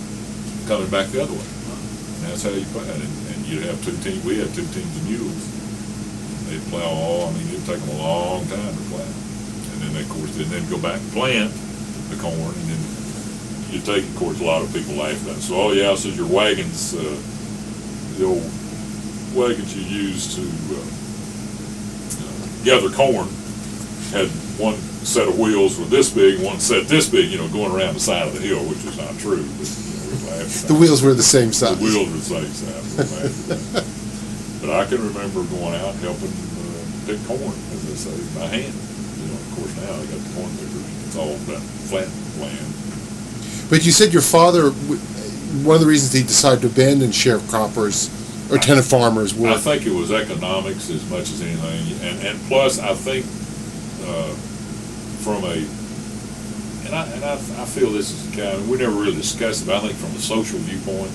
coming back the other way. And that's how you plow it. And you'd have two teams. We had 2 teams of mules. They'd plow it'd take them a long time to plow. And then, of course, they'd go back and plant the corn. And then you take, of course, a lot of people laugh at it. So, oh, yeah, so your wagons, the old wagons you used to gather corn had one set of wheels were this big, one set this big, going around the side of the hill, which is not true. But, we laughed at the wheels were the same size. The wheels were the same size. But I can remember going out helping pick corn, as they say, by hand. Of course, now they got the corn pickers. It's all that flat land. But you said your father, one of the reasons he decided to abandon sharecroppers or tenant farmers were... I think it was economics as much as anything. And plus, I think from a... And I feel this is kind of... We never really discussed it, but I think from a social viewpoint,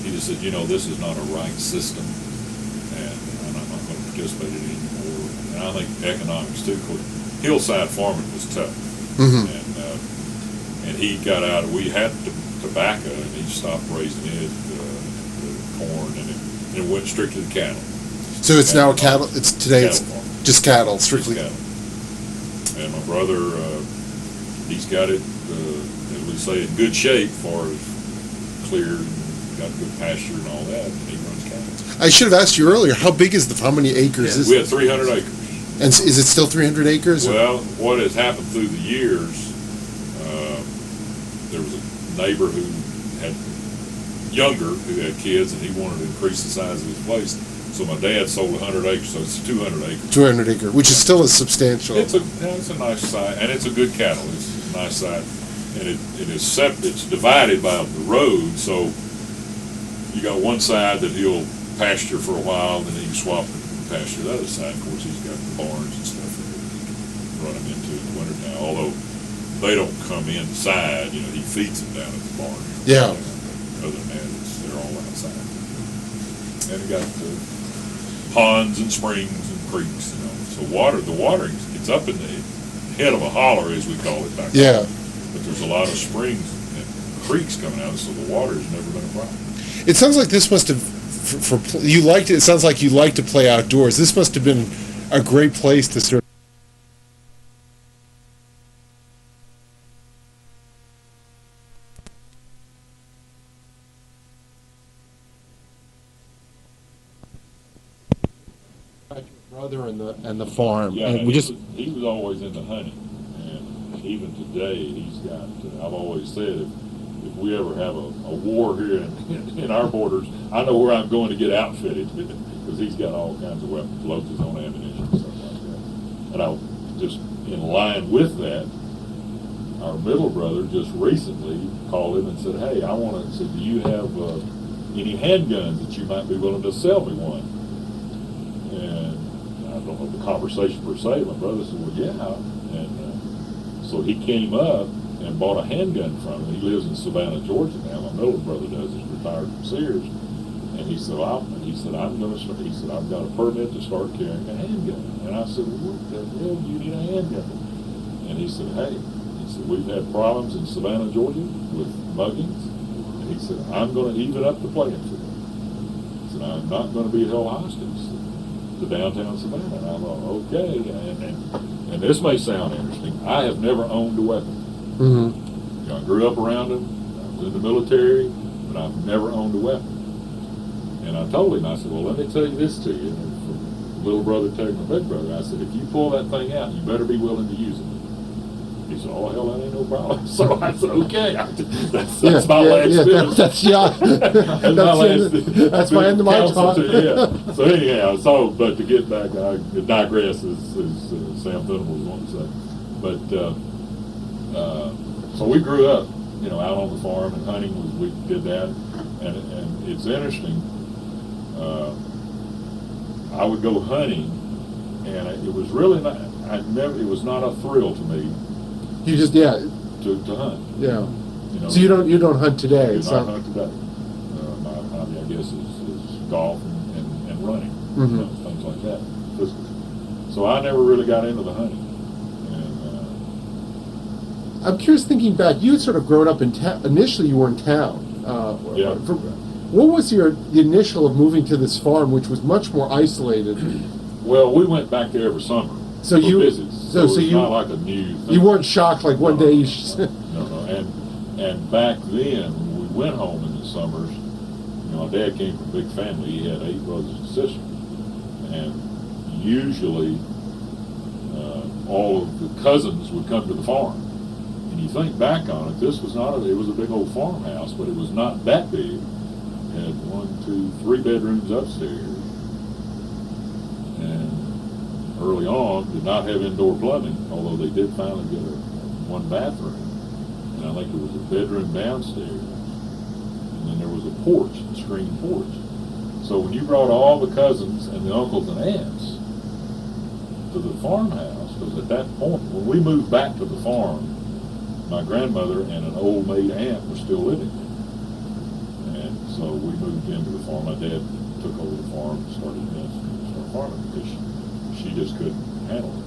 he just said, this is not a right system, and I'm not going to participate in it anymore. And I think economics, too. Of course, hillside farming was tough. Mm-hmm. And he got out. We had tobacco, and he stopped raising it, the corn, and it went strictly to cattle. So it's now cattle. It's today. It's just cattle, strictly. Just cattle. And my brother, he's got it, as we say, in good shape, far as cleared, and got good pasture and all that, and he runs cattle. I should have asked you earlier. How big is how many acres is we it? had 300 acres. And is it still 300 acres? Well, what has happened through the years, there was a neighbor who had who had kids, and he wanted to increase the size of his place. So my dad sold 100 acres, so it's 200 acres. 200 acre, which is still a substantial. It's a nice site, and it's a good cattle. It's a nice site, and it's divided by the road. So you got one side that he'll pasture for a while, then he can swap and pasture the other side. Of course, he's got the barns and stuff that he can run them into in the wintertime. Although they don't come inside, he feeds them down at the barn. Yeah. Other than that, they're all outside. And he got ponds and springs and creeks, So the watering, it's up in the head of a holler, as we call it back then. But there's a lot of springs and creeks coming out, so the water has never been a problem. It sounds like this must have, you liked it. It sounds like you like to play outdoors. This must have been a great place to sort of. Brother and the farm. Yeah, and he was always into hunting, and even today he's got. I've always said if we ever have a war here in our borders, I know where I'm going to get outfitted because he's got all kinds of weapons, loads his own ammunition and stuff like that. And I just in line with that, our middle brother just recently called him and said, "Hey, I want to. Do you have any handguns that you might be willing to sell me one?" And I don't know the conversation per se. My brother said, "Well, yeah." And so he came up and bought a handgun from him. He lives in Savannah, Georgia now. My middle brother does. He's retired from Sears. And he said, I've got a permit to start carrying a handgun. And I said, "Well, what the hell do you need a handgun?" And he said, "We've had problems in Savannah, Georgia with muggings." And he said, "I'm going to even up the playing field." He said, "I'm not going to be held hostage to downtown Savannah." And I thought, okay. And this may sound interesting. I have never owned a weapon. Mm-hmm. I grew up around them. I was in the military, but I've never owned a weapon. And I told him, I said, "Well, let me tell you this to you." And from little brother telling my big brother, I said, "If you pull that thing out, you better be willing to use it." He said, "Oh hell, that ain't no problem." So I said, "Okay, that's my last that's that's my end of my talk. Yeah. So anyhow, but to get back, I digress, as Sam Fenton was wanting to say. But so we grew up, out on the farm, and hunting we did that, and it's interesting. I would go hunting, and it was really not. It was not a thrill to me. You just to hunt. Yeah. So you don't hunt today. I do not hunt today. My hobby, I guess, is golf and running, things like that, physical. So I never really got into the hunting. And I'm curious, thinking back, you had sort of grown up in town. Initially, you were in town. Yeah. What was the initial of moving to this farm, which was much more isolated? Well, we went back there every summer. So you visits. So it's not like a new thing. You weren't shocked like one day you No. And back then, when we went home in the summers, my dad came from a big family. He had 8 brothers and sisters. And usually, all of the cousins would come to the farm. And you think back on it, this was it was a big old farmhouse, but it was not that big. It had 1, 2, 3 bedrooms upstairs. And early on, did not have indoor plumbing, although they did finally get one bathroom. And I think it was a bedroom downstairs. And then there was a porch, a screened porch. So when you brought all the cousins and the uncles and aunts to the farmhouse, because at that point, when we moved back to the farm, my grandmother and an old maid aunt were still living there. And so we moved into the farm. My dad took over the farm and started farming because she just couldn't handle it.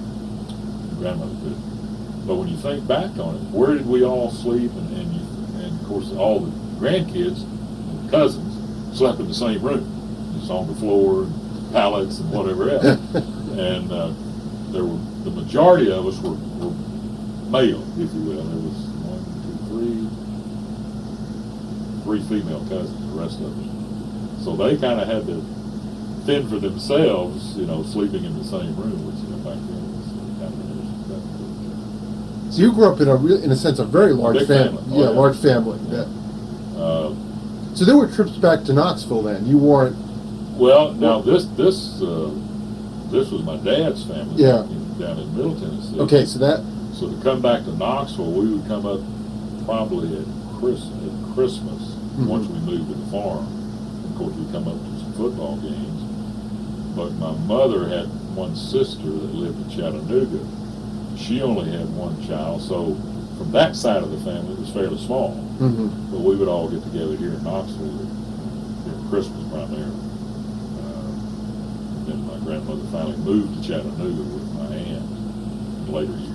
Grandmother couldn't. But when you think back on it, where did we all sleep? And of course, all the grandkids and cousins slept in the same room. Just on the floor, and pallets, and whatever else. And the majority of us were male, if you will. There was 3 female cousins, the rest of us. So they kind of had to fend for themselves, sleeping in the same room, which back then was kind of interesting. So you grew up in a sense, a very large family. Oh, yeah, large family. Yeah. So there were trips back to Knoxville then. You weren't. Well, now this was my dad's family. Yeah. Down in Middle Tennessee. Okay, so to come back to Knoxville, we would come up probably at Christmas once we moved to the farm. Of course, we'd come up to some football games. But my mother had one sister that lived in Chattanooga. She only had one child, so from that side of the family, it was fairly small. But we would all get together here in Knoxville during Christmas primarily. Then my grandmother finally moved to Chattanooga with my aunt in later years.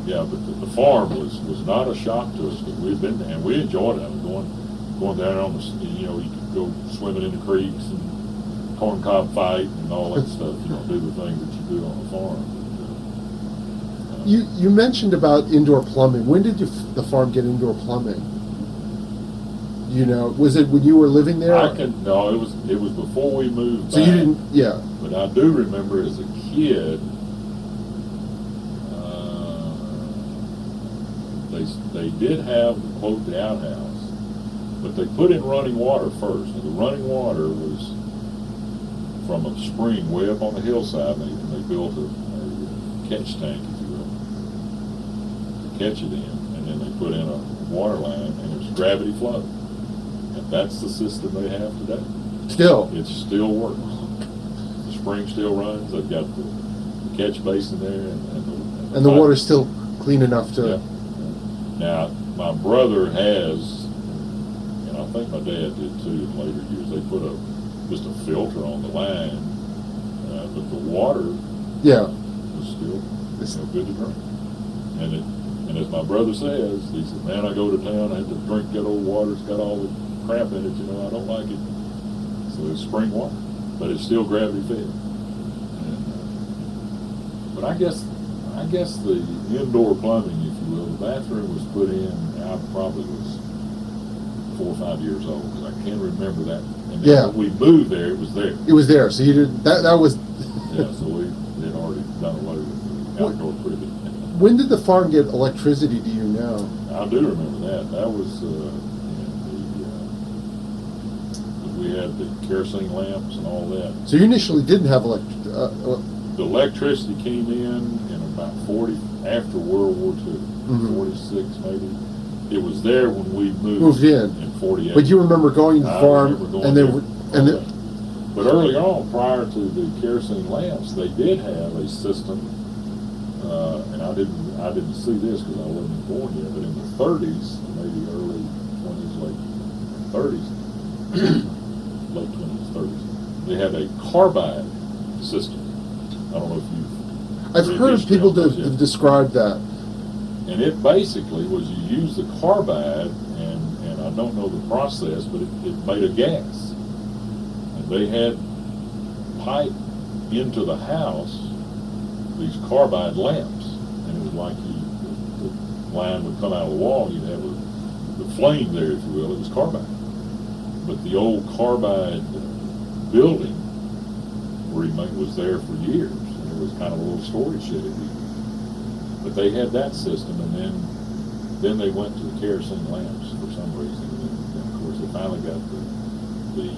But the farm was not a shock to us because we'd been there and we enjoyed it. Going down on the, you could go swimming in the creeks and corncob fight and all that stuff. Do the things that you do on the farm. You mentioned about indoor plumbing. When did the farm get indoor plumbing? Was it when you were living there? No, it was before we moved back. So you didn't, yeah. But I do remember as a kid, they did have, quote, the outhouse, but they put in running water first. And the running water was from a spring way up on the hillside, and they built a catch tank, if you will, to catch it in, and then they put in a water line, and it was gravity flow. And that's the system they have today. Still? It still works. The spring still runs. They've got the catch basin there, and the water's still clean enough to... Yeah. Now, my brother has, and I think my dad did too in later years, they put just a filter on the line, but the water was still good to drink. And as my brother says, he said, "Man, I go to town, I have to drink that old water, it's got all the crap in it, I don't like it." So it's spring water, but it's still gravity fed. But I guess the indoor plumbing, if you will, the bathroom was put in, I probably was 4 or 5 years old, because I can remember that. And then when we moved there, it was there. It was there, so you did, that was... Yeah, so we had already done away with the outdoor privy. When did the farm get electricity, do you know? I do remember that. That was, we had the kerosene lamps and all that. So you initially didn't have The electricity came in about 40, after World War II, 46 maybe. It was there when we moved in 48. But you remember going to the farm But early on, prior to the kerosene lamps, they did have a system, and I didn't see this because I wasn't born yet, but in the 30s, maybe early 20s, late 30s, late 20s, 30s, they had a carbide system. I don't know if you've I've heard people describe that. And it basically was you use the carbide, and I don't know the process, but it made a gas. And they had pipe into the house these carbide lamps, and it was like the line would come out of the wall, you'd have the flame there, if you will, it was carbide. But the old carbide building was there for years, and it was kind of a little storage shed. But they had that system, and then they went to the kerosene lamps for some reason, and of course they finally got the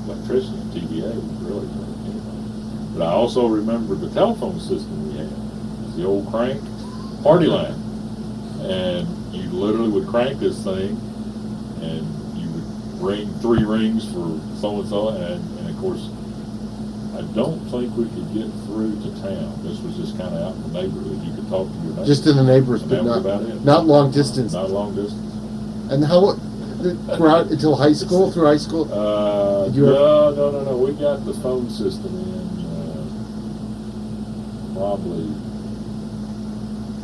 electricity, and TVA was really anyway. But I also remember the telephone system we had. It was the old crank party line, and you literally would crank this thing, and you would ring 3 rings for so-and-so, and of course, I don't think we could get through to town. This was just kind of out in the neighborhood. You could talk to your neighbors. Just in the neighbors, but not long distance. Not long distance. And how, throughout until high school, through high school? No. We got the phone system in probably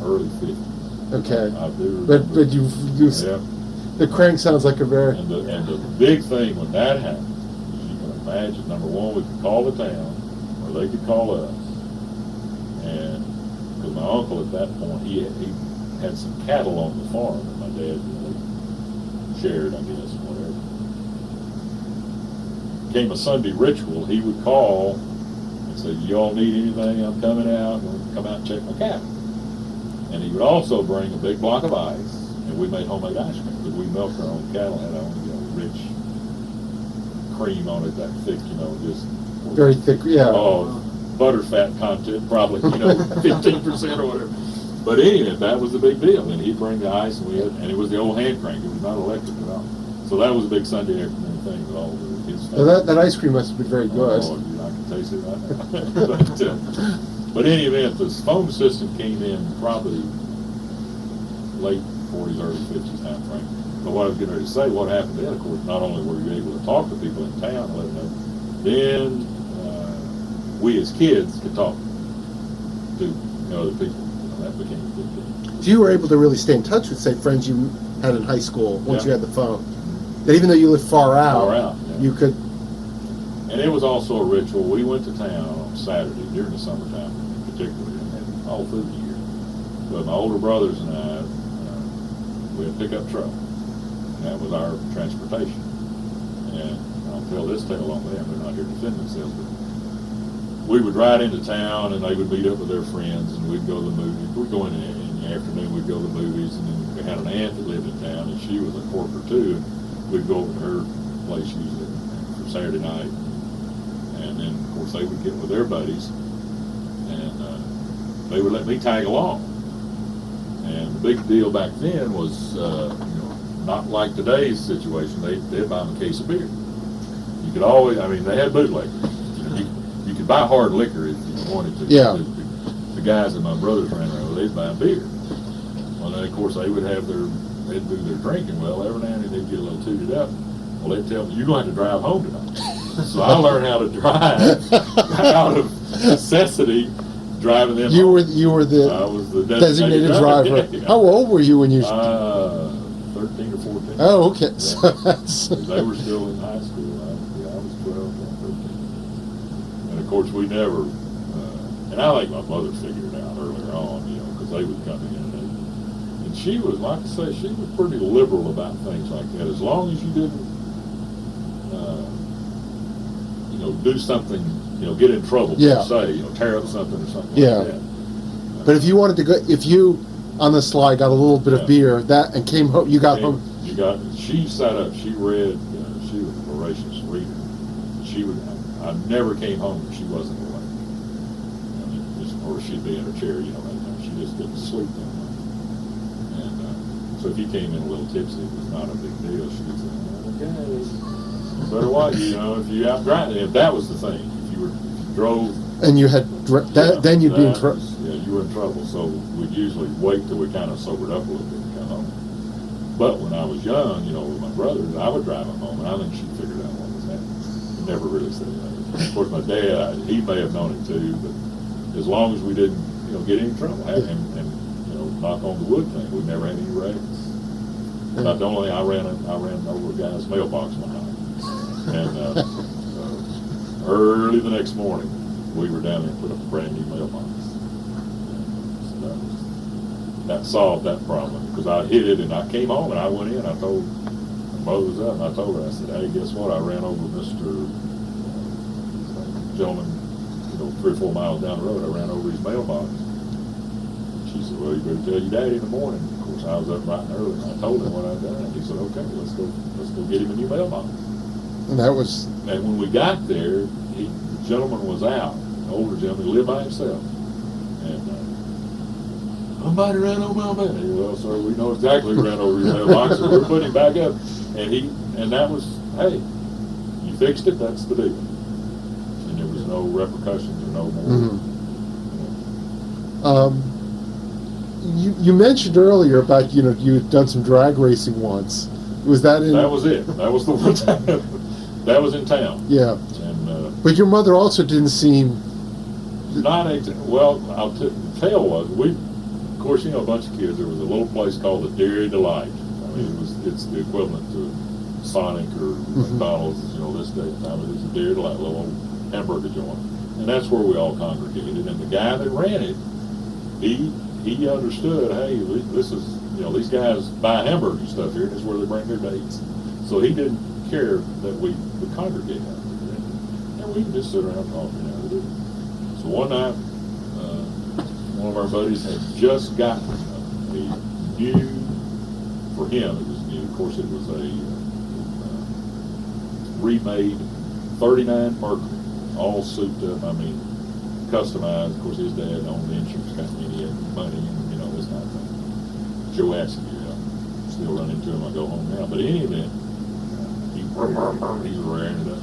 early 50s. Okay. I do remember. But you the crank sounds like a very... And the big thing when that happened, imagine, number one, we could call the town, or they could call us, and because my uncle at that point, he had some cattle on the farm, and my dad shared, I guess, whatever. Became a Sunday ritual. He would call and say, "Y'all need anything? I'm coming out. I'm going to come out and check my cattle." And he would also bring a big block of ice, and we made homemade ice cream because we milked our own cattle, had our own rich cream on it, that thick, just very thick, yeah. Oh, butter fat content, probably, 15% or whatever. But anyway, that was the big deal. And he'd bring the ice, and it was the old hand crank. It was not electric at all. So that was a big Sunday afternoon thing with all his stuff. Well, that ice cream must have been very good. Oh, I can taste it right now. But in any event, the phone system came in probably late 40s, early 50s time frame. But what I was getting ready to say, what happened then, of course, not only were you able to talk to people in town and let them know, then we as kids could talk to other people. That became a big deal. So you were able to really stay in touch with, say, friends you had in high school once you had the phone. That even though you lived far out, you could... And it was also a ritual. We went to town on Saturday during the summertime, particularly, and all through the year. But my older brothers and I, we had a pickup truck. And that was our transportation. And I'll tell this tale on them. They're not here to defend themselves. But we would ride into town, and they would meet up with their friends, and we'd go to the movies. We'd go in the afternoon. We'd go to the movies, and then we had an aunt that lived in town, and she was a corker too. And we'd go over to her place usually for Saturday night. And then, of course, they would get with their buddies, and they would let me tag along. And the big deal back then was, not like today's situation. They'd buy them a case of beer. You could always, they had bootleggers. You could buy hard liquor if you wanted to. Yeah. The guys that my brothers ran around with, they'd buy beer. Well, then, of course, they'd do their drinking. Well, every now and then they'd get a little tooted up. Well, they'd tell me, "You're going to have to drive home tonight." So I learned how to drive out of necessity, driving them home. You were the I was the designated driver. Yeah. How old were you when you... 13 or 14. Oh, okay. Yeah. So that's... They were still in high school. I was 12, 13. And of course, we never, and I think my mother figured it out earlier on, because they would come in. And she was, like I say, she was pretty liberal about things like that. As long as you didn't, do something, get in trouble, per se, tear up something or something like that. But if you wanted to go, if you on the slide got a little bit of beer that and came home, you got home. She sat up. She read. She was a voracious reader. She would. I never came home if she wasn't awake. Or she'd be in her chair. She just didn't sleep that night. And so if you came in a little tipsy, it was not a big deal. She'd say, "Okay, better watch. If you out driving, if that was the thing, if you drove." And you had then you'd be in trouble. Yeah, you were in trouble. So we'd usually wait till we kind of sobered up a little bit to come home. But when I was young, with my brothers, I would drive them home, and I think she figured out what was happening. He never really said anything. Of course, my dad, he may have known it too, but as long as we didn't, get in trouble, and knock on the wood thing, we never had any wrecks. Not the only I ran over a guy's mailbox one night, and early the next morning, we were down there and put up a brand new mailbox. So that solved that problem, because I hit it and I came home and I went in. I told my mother was up and I told her, I said, "Hey, guess what? I ran over Mr. Gentleman, 3 or 4 miles down the road. I ran over his mailbox." She said, "Well, you better tell your daddy in the morning." Of course, I was up bright and early and I told him what I'd done. He said, "Okay, let's go get him a new mailbox." And that was. And when we got there, the gentleman was out. An older gentleman, he lived by himself. And somebody ran over my mailbox. "Well, sir, we know exactly who ran over your mailbox, and we're putting him back up." And that was, hey, you fixed it. That's the deal. And there was no repercussions or no more. Mm-hmm. You mentioned earlier about you'd done some drag racing once. Was that in? That was it. That was the one time. That was in town. Yeah. And but your mother also didn't seem. Well, I'll tell was of course, a bunch of kids. There was a little place called the Dairy Delight. I mean, it's the equivalent to Sonic or McDonald's. This day and time. It was a Dairy Delight, a little hamburger joint, and that's where we all congregated. And the guy that ran it, he understood. Hey, this is these guys buy hamburger stuff here, and this is where they bring their dates. So he didn't care that we would congregate out there, and we could just sit around talking out of it. So one night, one of our buddies had just gotten a new, for him it was new, of course it was a remade 39 Mercury, all souped up, customized. Of course his dad owned the insurance company, he had money, and this kind of thing. Joe Massey, still run into him, I go home now. But in any event, he's raring it up.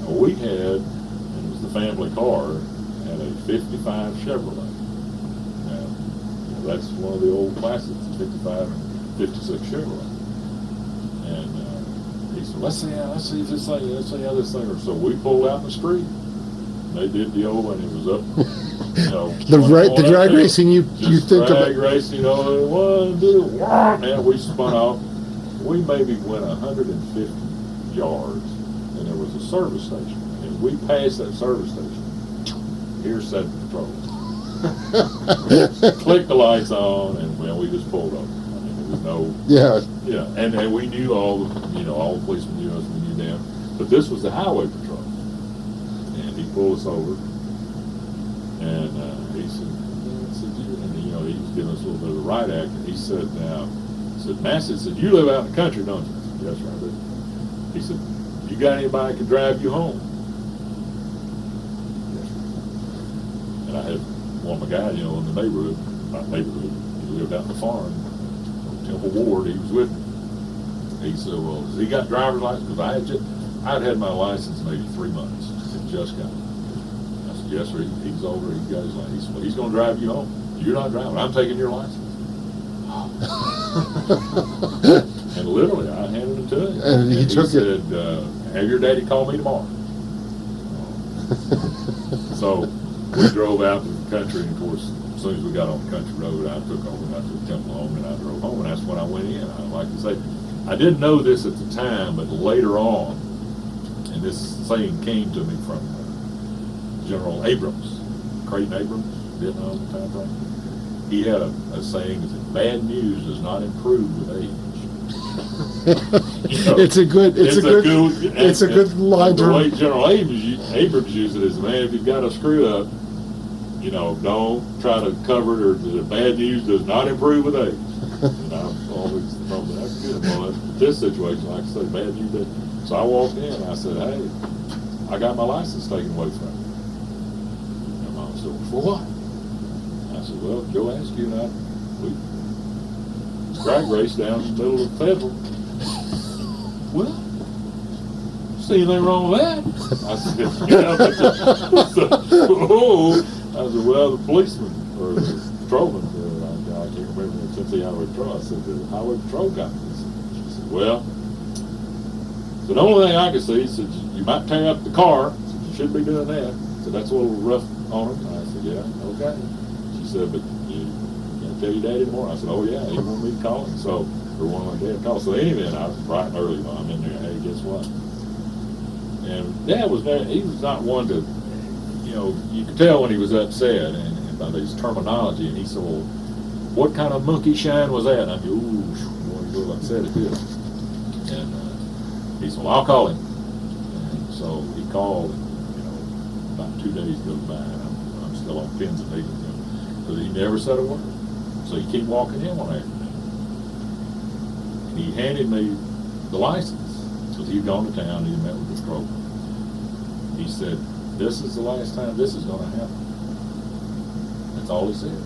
We had, and it was the family car, had a 55 Chevrolet. That's one of the old classics, the 55 and 56 Chevrolet. And he said, let's see how this thing. So we pulled out in the street. They did the old, and it was up. The drag racing you think of. Drag racing, 1, 2, and we spun off. We maybe went 150 yards, and there was a service station. And we passed that service station. Here's Sedgwick Patrol. Clicked the lights on, and we just pulled over. There was no. Yeah. And we knew all the policemen knew us, we knew them. But this was the highway patrol, and he pulled us over, and he said, and he was giving us a little bit of the right act, and he said, Massey said, "You live out in the country, don't you?" I said, "Yes, sir, I do." He said, "You got anybody that can drive you home?" Yes, sir. And I had one of my guys, in the neighborhood, he lived out in the farm, Temple Ward, he was with me. He said, "Well, has he got driver's license?" Because I'd had my license maybe 3 months, and just got it. I said, "Yes, sir, he's older, he's got his license." He said, "Well, he's going to drive you home. You're not driving, I'm taking your license." And literally, I handed it to him. And he said, "Have your daddy call me tomorrow." So we drove out to the country, and of course, as soon as we got on the country road, I took over and I took Temple home, and I drove home, and that's when I went in. I like to say, I didn't know this at the time, but later on, and this saying came to me from General Abrams, Creighton Abrams, Vietnam time frame. He had a saying that bad news does not improve with age. It's a good line to. The way General Abrams used it is, man, if you've got a screw up, don't try to cover it, or the bad news does not improve with age. And I've always thought, that's good. Well, in this situation, like I say, bad news doesn't. So I walked in and I said, hey, I got my license taken away from me. And Mom said, for what? I said, well, Joe asked you and we drag race down in the middle of Fayetteville. Well, see anything wrong with that? I said, I said, well, the policeman, or the patrolman, I can't remember the Tennessee Highway Patrol, I said, the Highway Patrol got me. She said, well, so the only thing I could see, said, you might tear up the car, said, you shouldn't be doing that. So that's a little rough on her. And I said, yeah, okay. She said, but you gotta tell your daddy tomorrow. I said, oh yeah, he wanted me to call him. So, or one of my dad called. So anyway, I was bright and early when I'm in there, hey, guess what? And Dad was very, he was not one to, you could tell when he was upset and by his terminology, and he said, well, what kind of monkey shine was that? And I go, ooh, boy, he's a little upset at this. And he said, well, I'll call him. And so he called, and, about 2 days goes by, and I'm still on pins and needles, because he never said a word. So he kept walking in one afternoon. And he handed me the license, because he'd gone to town, he met with the stroke. He said, this is the last time this is going to happen. That's all he said.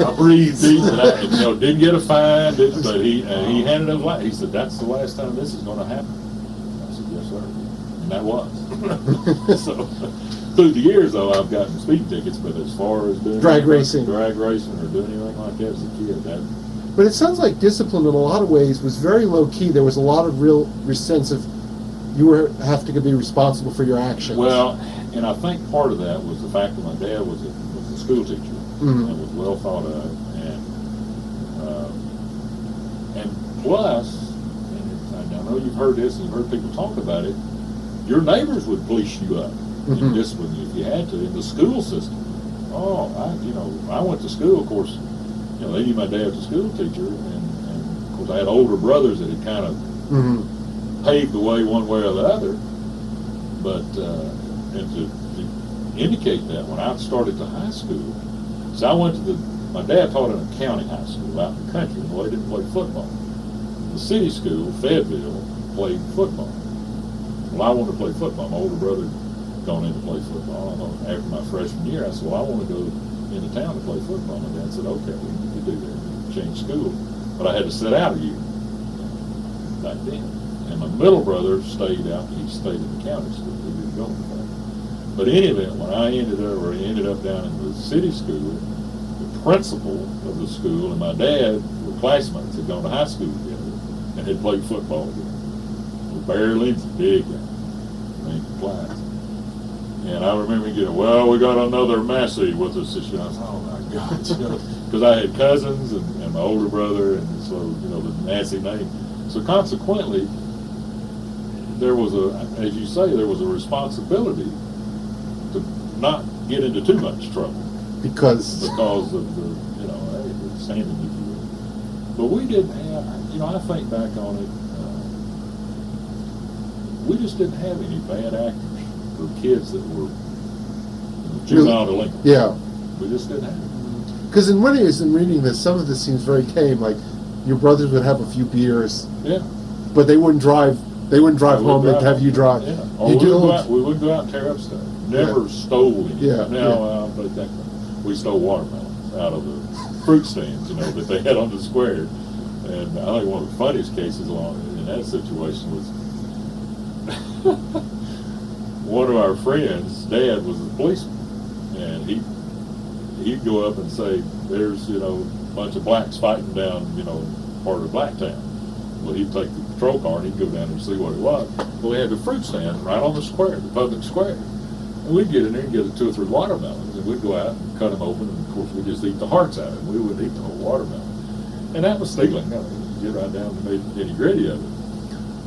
I breathed deep, and I didn't get a fine, but he handed him license. He said, that's the last time this is going to happen. I said, yes, sir. And that was. So, through the years, though, I've gotten speeding tickets, but as far as doing drag racing or doing anything like that as a kid, But it sounds like discipline in a lot of ways was very low key. There was a lot of real sense of you have to be responsible for your actions. Well, and I think part of that was the fact that my dad was a school teacher, mm-hmm. and was well thought of, and plus, and I know you've heard this and you've heard people talk about it, your neighbors would police you up mm-hmm. and discipline you if you had to in the school system. Oh, I went to school, of course. They knew my dad was a school teacher, and of course I had older brothers that had kind of mm-hmm. paved the way one way or the other. But and to indicate that, when I started to high school, so I went to my dad taught in a county high school out in the country, and they didn't play football. The city school, Fayetteville, played football. Well, I wanted to play football. My older brother had gone in to play football. After my freshman year, I said, well, I want to go into town to play football. My dad said, okay, we can do that. Change school. But I had to sit out a year back then. And my middle brother stayed out. He stayed in the county school. He didn't go to that. But in any event, when I ended up down in the city school, the principal of the school and my dad were classmates, had gone to high school together and had played football together. Barry Lindsay, big guy, named Clyde. And I remember getting, well, we got another Massey with us this year. I was, oh my God, because I had cousins and my older brother, and so, the Massey name. So consequently, there was as you say, there was a responsibility to not get into too much trouble. Because of the standing, if you will. But we didn't have, I think back on it, we just didn't have any bad actors or kids that were juvenile delinquents. Yeah. We just didn't have them. Because in one ways, in reading this, some of this seems very tame. Like, your brothers would have a few beers. Yeah. But they wouldn't drive. They wouldn't drive home. They'd have you drive. Yeah. Or we wouldn't go out and tear up stuff. Never stole anything. Yeah. Now, we stole watermelons out of the fruit stands, that they had on the square. And I think one of the funniest cases in that situation was one of our friends' dad was a policeman, and he'd go up and say, there's, a bunch of blacks fighting down, part of Blacktown. Well, he'd take the patrol car and he'd go down there and see what it was. Well, they had the fruit stand right on the square, the public square. And we'd get in there and get 2 or 3 watermelons, and we'd go out and cut them open, and of course we'd just eat the hearts out of it. We wouldn't eat the whole watermelon. And that was stealing. You get right down to the nitty-gritty of it.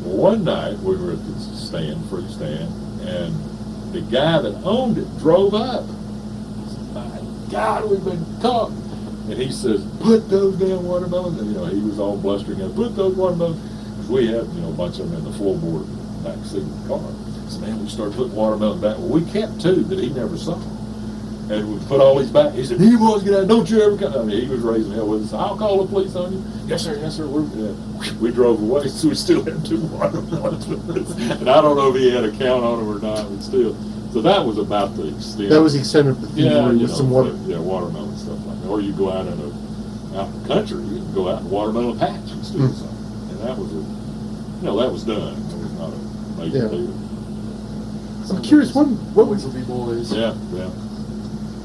Well, one night we were at the fruit stand, and the guy that owned it drove up. He said, my God, we've been caught. And he says, put those damn watermelons, and he was all blustering, put those watermelons, because we had, a bunch of them in the floorboard back seat of the car. So man, we started putting watermelon back. Well, we kept two that he never saw. And we put all these back. He said, "You boys get out! Don't you ever come!" I mean, he was raising hell with us. "I'll call the police on you." "Yes, sir. Yes, sir." We drove away, so we still had two watermelons with us. And I don't know if he had a count on them or not, but still. So that was about the extent. That was the extent of the thing with some water. Yeah, watermelon stuff like that. Or you go out in the country, you can go out in a watermelon patch and steal something. And that was that was done. It was not a major deal. I'm curious, what Boys will be boys. Yeah.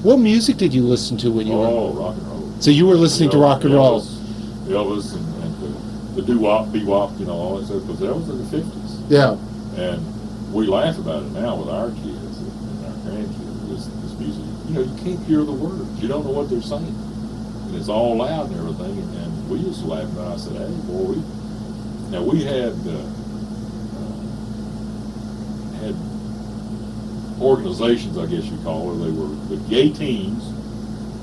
what music did you listen to when you were? Oh, rock and roll. So you were listening to rock and roll. Elvis and the doo-wop, bebop, all that stuff, because that was in the 50s. Yeah. And we laugh about it now with our kids and our grandkids, this music. You can't hear the words. You don't know what they're saying. And it's all loud and everything. And we used to laugh about it. I said, "Hey, boy, we had organizations, I guess you call it. They were the gay teens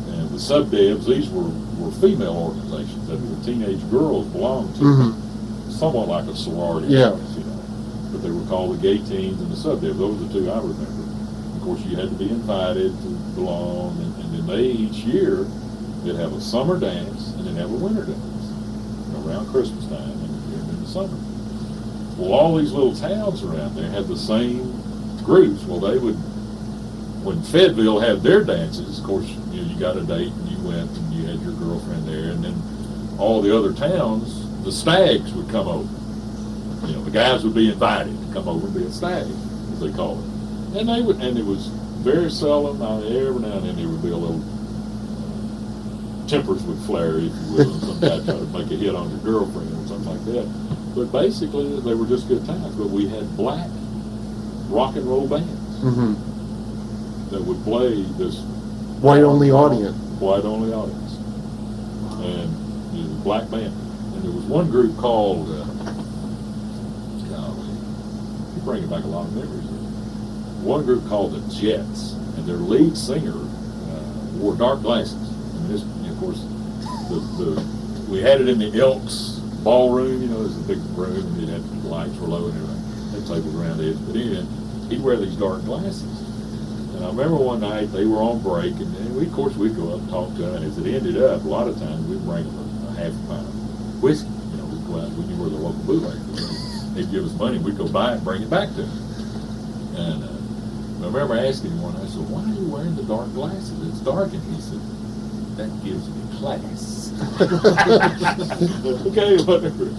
and the sub-devs. These were female organizations that the teenage girls belonged to, somewhat like a sorority. Yeah. But they were called the gay teens and the sub-devs. Those are the two I remember. Of course, you had to be invited to belong, and then they each year they'd have a summer dance and then have a winter dance around Christmas time and in the summer. Well, all these little towns around there had the same groups. Well, they would, when Fayetteville had their dances, of course, you got a date and you went and you had your girlfriend there, and then all the other towns, the stags would come over. The guys would be invited to come over and be a stag, as they call it. And they would, and it was very seldom. Every now and then there would be a little tempers would flare, if you will, and some guy try to make a hit on your girlfriend or something like that. But basically, they were just good times. But we had black rock and roll bands that would play this white-only audience. White-only audience. And it was a black band. And there was one group called, you're bringing back a lot of memories. One group called the Jets, and their lead singer wore dark glasses. And this, of course, we had it in the Elks ballroom. It was a big room, and it had the lights were low and everything. Had tables around the edge, but anyway, he'd wear these dark glasses. And I remember one night they were on break, and we'd go up and talk to them. And as it ended up, a lot of times we'd bring them a half a pint of whiskey. We'd go out, we knew where the local bootlegger was. They'd give us money, we'd go buy it and bring it back to them. And I remember asking him one, I said, "Why are you wearing the dark glasses? It's dark." And he said, "That gives me class." Okay, whatever.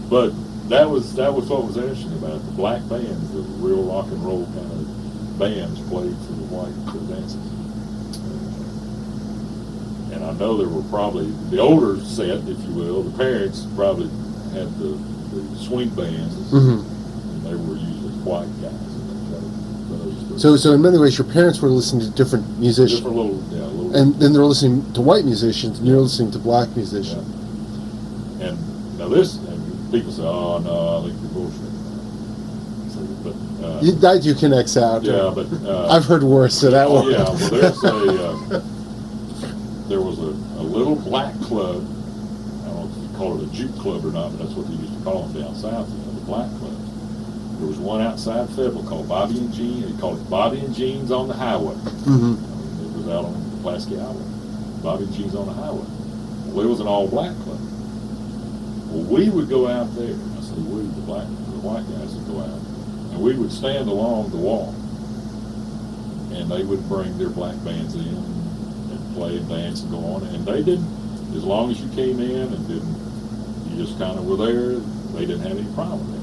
But that was what was interesting about it. The black bands, the real rock and roll kind of bands played for the white dances. And I know there were probably the older set, if you will, the parents probably had the swing bands, and they were usually white guys. So in many ways, your parents were listening to different musicians. Different little. And then they're listening to white musicians, and you're listening to black musicians. Yeah. And now this, and people say, "Oh no, I think you're bullshit." But That you can X out. Yeah, but I've heard worse. So that one. Yeah, well, there was a little black club. I don't know if you call it a juke club or not, but that's what they used to call them down south. The black clubs. There was one outside Fayetteville called Bobby and Jean. They called it Bobby and Jean's on the Highway. It was out on the Pulaski Highway. Bobby and Jean's on the highway. Well, it was an all-black club. Well, we would go out there. I say we, the white guys would go out, and we would stand along the wall, and they would bring their black bands in and play and dance and go on. And they didn't, as long as you came in and you just kind of were there, they didn't have any problem with it.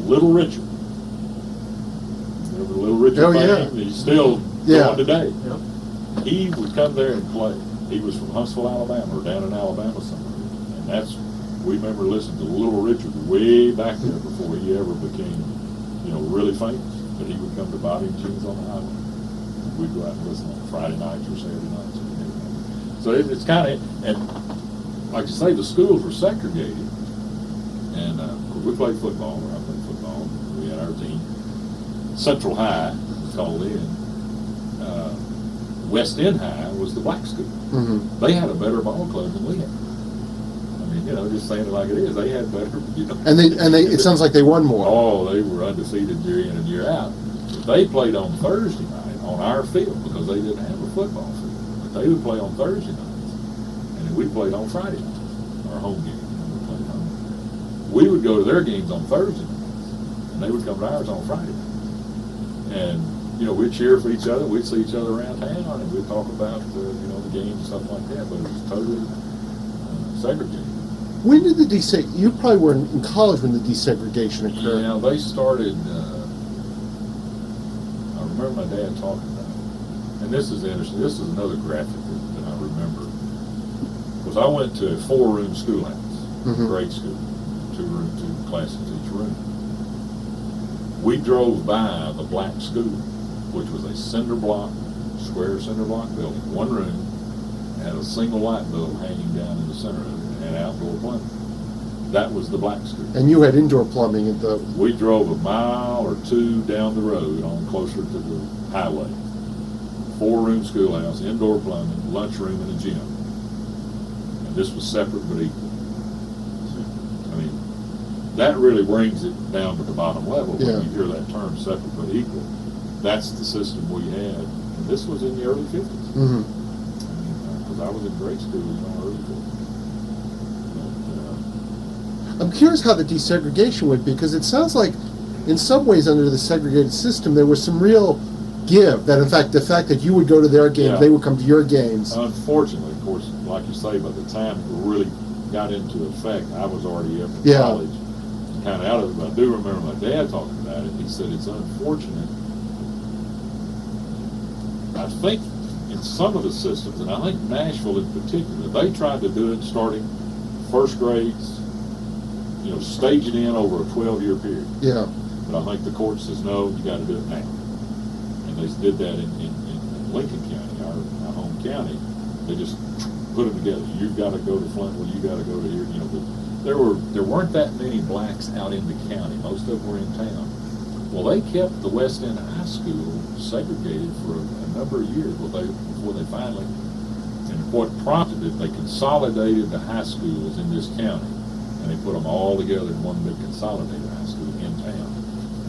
Little Richard. Remember Little Richard? Oh, yeah. He's still going today. Yep. He would come there and play. He was from Huntsville, Alabama, or down in Alabama somewhere. And we remember listening to Little Richard way back there before he ever became, really famous. But he would come to Bobby and Jean's on the highway. We'd go out and listen on Friday nights or Saturday nights. So it's kind of, and like you say, the schools were segregated. And we played football, or I played football. We had our team. Central High was called in. West End High was the black school. They had a better ball club than we had. I mean, just saying it like it is. They had better, And they it sounds like they won more. Oh, they were undefeated year in and year out. But they played on Thursday night on our field because they didn't have a football field. But they would play on Thursday nights, and then we played on Friday night, our home game. We played home. We would go to their games on Thursday nights, and they would come to ours on Friday night. And we'd cheer for each other. We'd see each other around town, and we'd talk about the games and stuff like that. But it was totally segregated. When did the you probably were in college when the desegregation occurred. Yeah, they started. I remember my dad talking about it, and this is interesting. This is another graphic that I remember, because I went to a 4-room schoolhouse, grade school, 2 classes each room. We drove by the black school, which was a square cinder block building, 1 room, had a single light bulb hanging down in the center of it, and had outdoor plumbing. That was the black school. And you had indoor plumbing at the... We drove a mile or 2 down the road on closer to the highway. 4-room schoolhouse, indoor plumbing, lunchroom, and a gym. And this was separate but equal. I mean, that really brings it down to the bottom level. When you hear that term, separate but equal, that's the system we had. And this was in the early 50s. Because I was in grade school, early 50s. I'm curious how the desegregation would be, because it sounds like in some ways under the segregated system there was some real give, that in fact the fact that you would go to their games, they would come to your games. Unfortunately, of course, like you say, by the time it really got into effect, I was already up in college, kind of out of it. But I do remember my dad talking about it. He said it's unfortunate. I think in some of the systems, and I think Nashville in particular, they tried to do it starting first grades, stage it in over a 12-year period. Yeah. But I think the court says, no, you got to do it now. And they did that in Lincoln County, our home county. They just put them together. You've got to go to Flintwood, you got to go to here. There weren't that many blacks out in the county. Most of them were in town. Well, they kept the West End High School segregated for a number of years before they finally, and what prompted it, they consolidated the high schools in this county. And they put them all together in one big consolidated high school in town.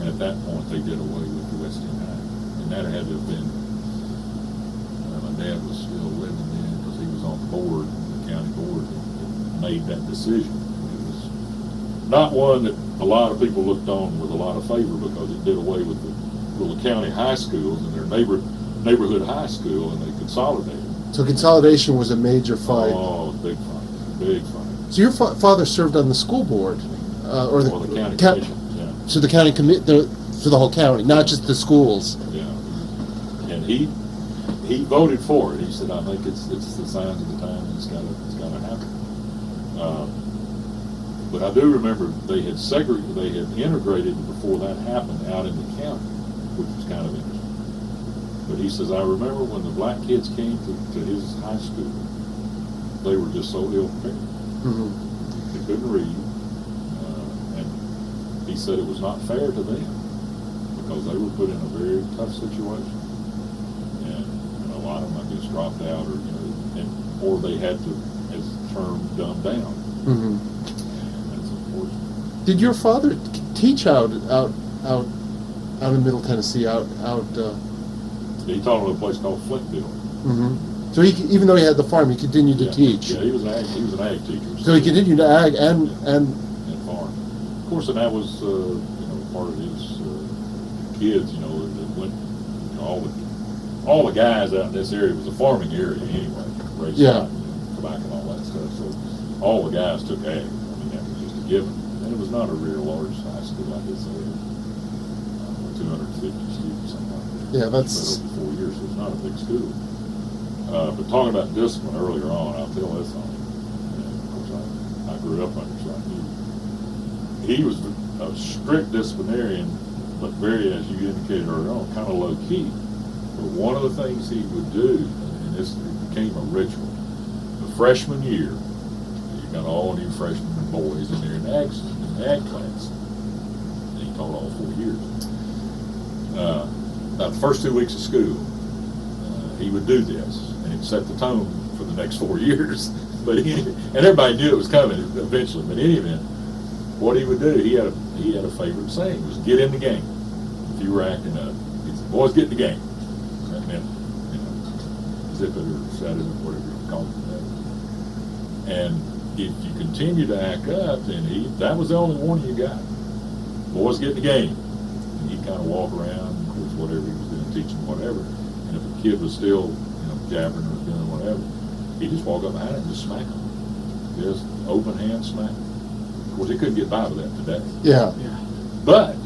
And at that point, they did away with the West End High. And that had to have been, my dad was still living then because he was on the board, the county board, that made that decision. It was not one that a lot of people looked on with a lot of favor, because it did away with the county high schools and their neighborhood high school, and they consolidated. So consolidation was a major fight. Oh, big fight, big fight. So your father served on the school board, or the county commission, So the county for the whole county, not just the schools. Yeah, and he voted for it. He said, "I think it's the signs of the times. It's got to happen." But I do remember they had integrated before that happened out in the county, which was kind of interesting. But he says, I remember when the black kids came to his high school, they were just so ill prepared. They couldn't read, and he said it was not fair to them because they were put in a very tough situation, and a lot of them just dropped out, or they had to, as the term, dumb down. That's unfortunate. Did your father teach out in Middle Tennessee? He taught at a place called Flintville. So even though he had the farm, he continued to teach. Yeah, he was an ag teacher. So he continued to ag and farm. Of course, and that was part of his kids. That went. All the guys out in this area, was a farming area anyway. Raised tobacco and all that stuff. So all the guys took ag. I mean, that was just a given. And it was not a real large high school. I did say 250 students, something like that. Yeah, that's over 4 years. So it's not a big school. But talking about discipline earlier on, I'll tell this on it. And of course, I grew up under, so I knew. He was a strict disciplinarian, but very, as you indicated earlier on, kind of low key. But one of the things he would do, and this became a ritual, the freshman year, you got all new freshmen and boys in there in ag class. And he taught all 4 years. About the first 2 weeks of school, he would do this, and it set the tone for the next 4 years. But and everybody knew it was coming eventually. But in any event, what he would do, he had a favorite saying, was get in the game. If you were acting up, he said, boys, get in the game. That meant, zip it or set it or whatever you call it. And if you continue to act up, then that was the only warning you got. Boys, get in the game. And he'd kind of walk around, of course, whatever he was doing, teaching whatever. And if a kid was still, jabbering or doing whatever, he'd just walk up behind him and just smack him. Just open hand smack. Of course, he couldn't get by with that today. Yeah. But,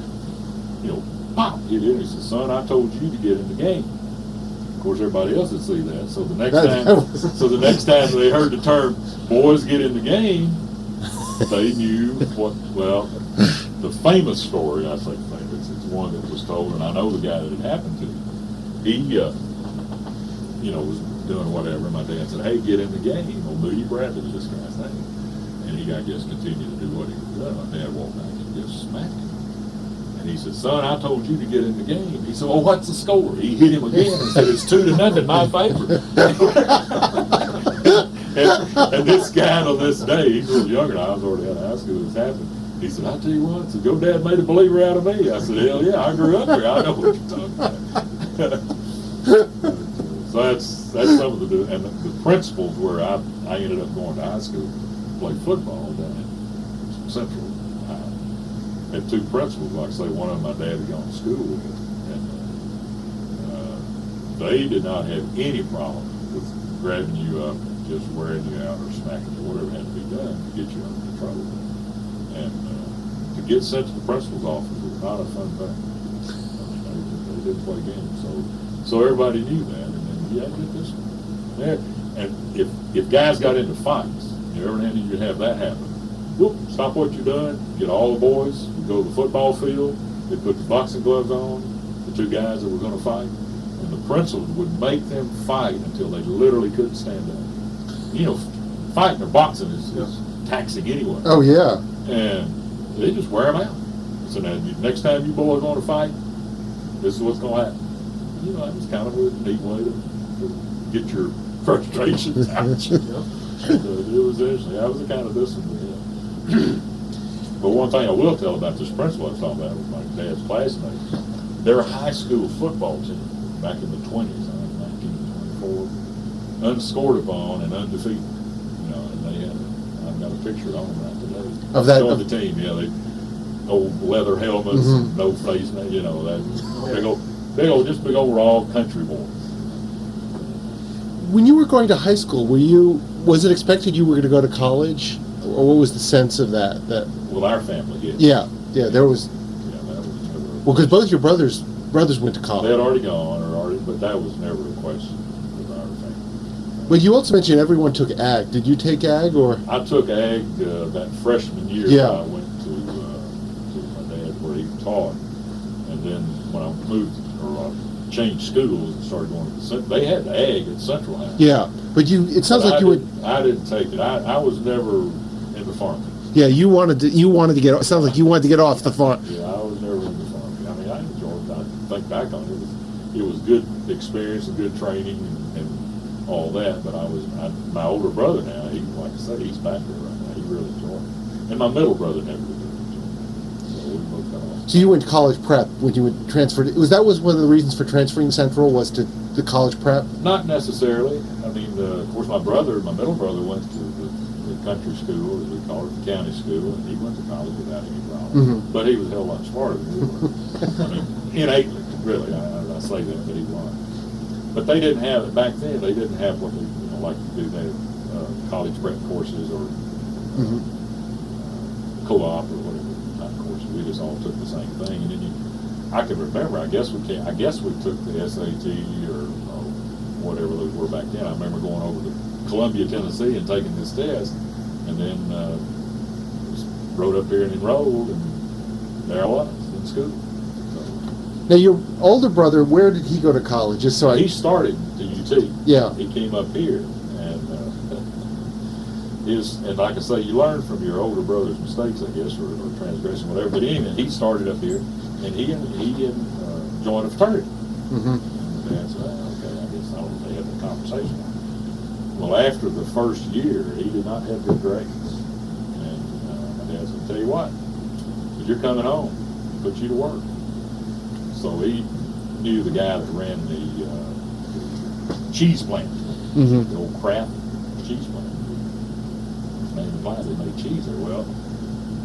pop, he did. He said, son, I told you to get in the game. Of course, everybody else would see that. So the next time they heard the term, boys get in the game, they knew the famous story, I say famous, it's one that was told, and I know the guy that it happened to. He, was doing whatever. My dad said, hey, get in the game. Well, Moody Bradley was this guy's name. And he, I guess, continued to do what he was doing. My dad walked back and just smacked him. And he said, son, I told you to get in the game. He said, well, what's the score? He hit him again and said, it's 2-0, my favor. and this guy on this day, he's a little younger than I was already out of high school when this happened. He said, I tell you what, your dad made a believer out of me. I said, hell yeah, I grew up here. I know what you're talking about. So that's some of and the principals where I ended up going to high school, played football down in Central. Had two principals, like I say, one of them my dad had gone to school with, and they did not have any problem with grabbing you up, just wearing you out, or smacking you, whatever had to be done to get you under control. And to get sent to the principal's office was not a fun thing. I mean, they didn't play games, so everybody knew that. And then you had to get this one there. And if guys got into fights, every now and then you'd have that happen. Whoop, stop what you're doing, get all the boys, you go to the football field, they put the boxing gloves on, the two guys that were going to fight, and the principal would make them fight until they literally couldn't stand up. Fighting or boxing is taxing anyway. Oh, yeah. And they just wear them out. So now, next time you boys want to fight, this is what's going to happen. That was kind of a neat way to get your frustrations out. It was interesting. That was the kind of discipline we had. But one thing I will tell about this principal I was talking about with my dad's classmates, their high school football team back in the 20s, 1924, unscored upon and undefeated. And they had, I've got a picture on them right today. Of that? Showing the team, they old leather helmets, and no face, that big old raw country boys. When you were going to high school, was it expected you were going to go to college? Or what was the sense of that? Well, our family did. Yeah, there was. Yeah, that was never. Well, because both your brothers went to college. They had already gone, but that was never a question with our family. But you also mentioned everyone took ag. Did you take ag, or? I took ag that freshman year. Yeah. I went to my dad where he taught, and then when I moved or changed schools and started going to they had ag at Central High. Yeah, but it sounds like you would. I didn't take it. I was never into farming. Yeah, you wanted to get. It sounds like you wanted to get off the farm. Yeah, I was never into farming. I mean, I enjoyed it. I think back on it. It was good experience and good training and all that. But my older brother now. He, like I said, he's back there right now. He really enjoyed it. And my middle brother never did enjoy it. So we both got off. So you went to college prep when you would transfer. That was one of the reasons for transferring Central was to the college prep. Not necessarily. I mean, of course, my middle brother went to the country school, as we call it, the county school, and he went to college without any problem. But he was a hell of a lot smarter than we were. I mean, innately, really, I say that, but he was. But they didn't have it back then. They didn't have what they like to do. They had college prep courses or co-op or whatever type of courses. We just all took the same thing, and then I can remember. I guess we took the SAT or whatever those were back then. I remember going over to Columbia, Tennessee, and taking this test, and then just rode up here and enrolled, and there I was in school. So, now, your older brother, where did he go to college? Just so he started to UT. Yeah. He came up here, and and like I say, you learn from your older brother's mistakes, I guess, or transgression, whatever. But anyway, he started up here, and he joined a fraternity. And the dad said, okay, I guess I don't know if they had the conversation. Well, after the first year, he did not have good grades. And my dad said, tell you what, if you're coming home, put you to work. So he knew the guy that ran the cheese plant, the old Kraft cheese plant. His name implies they made cheese there. Well,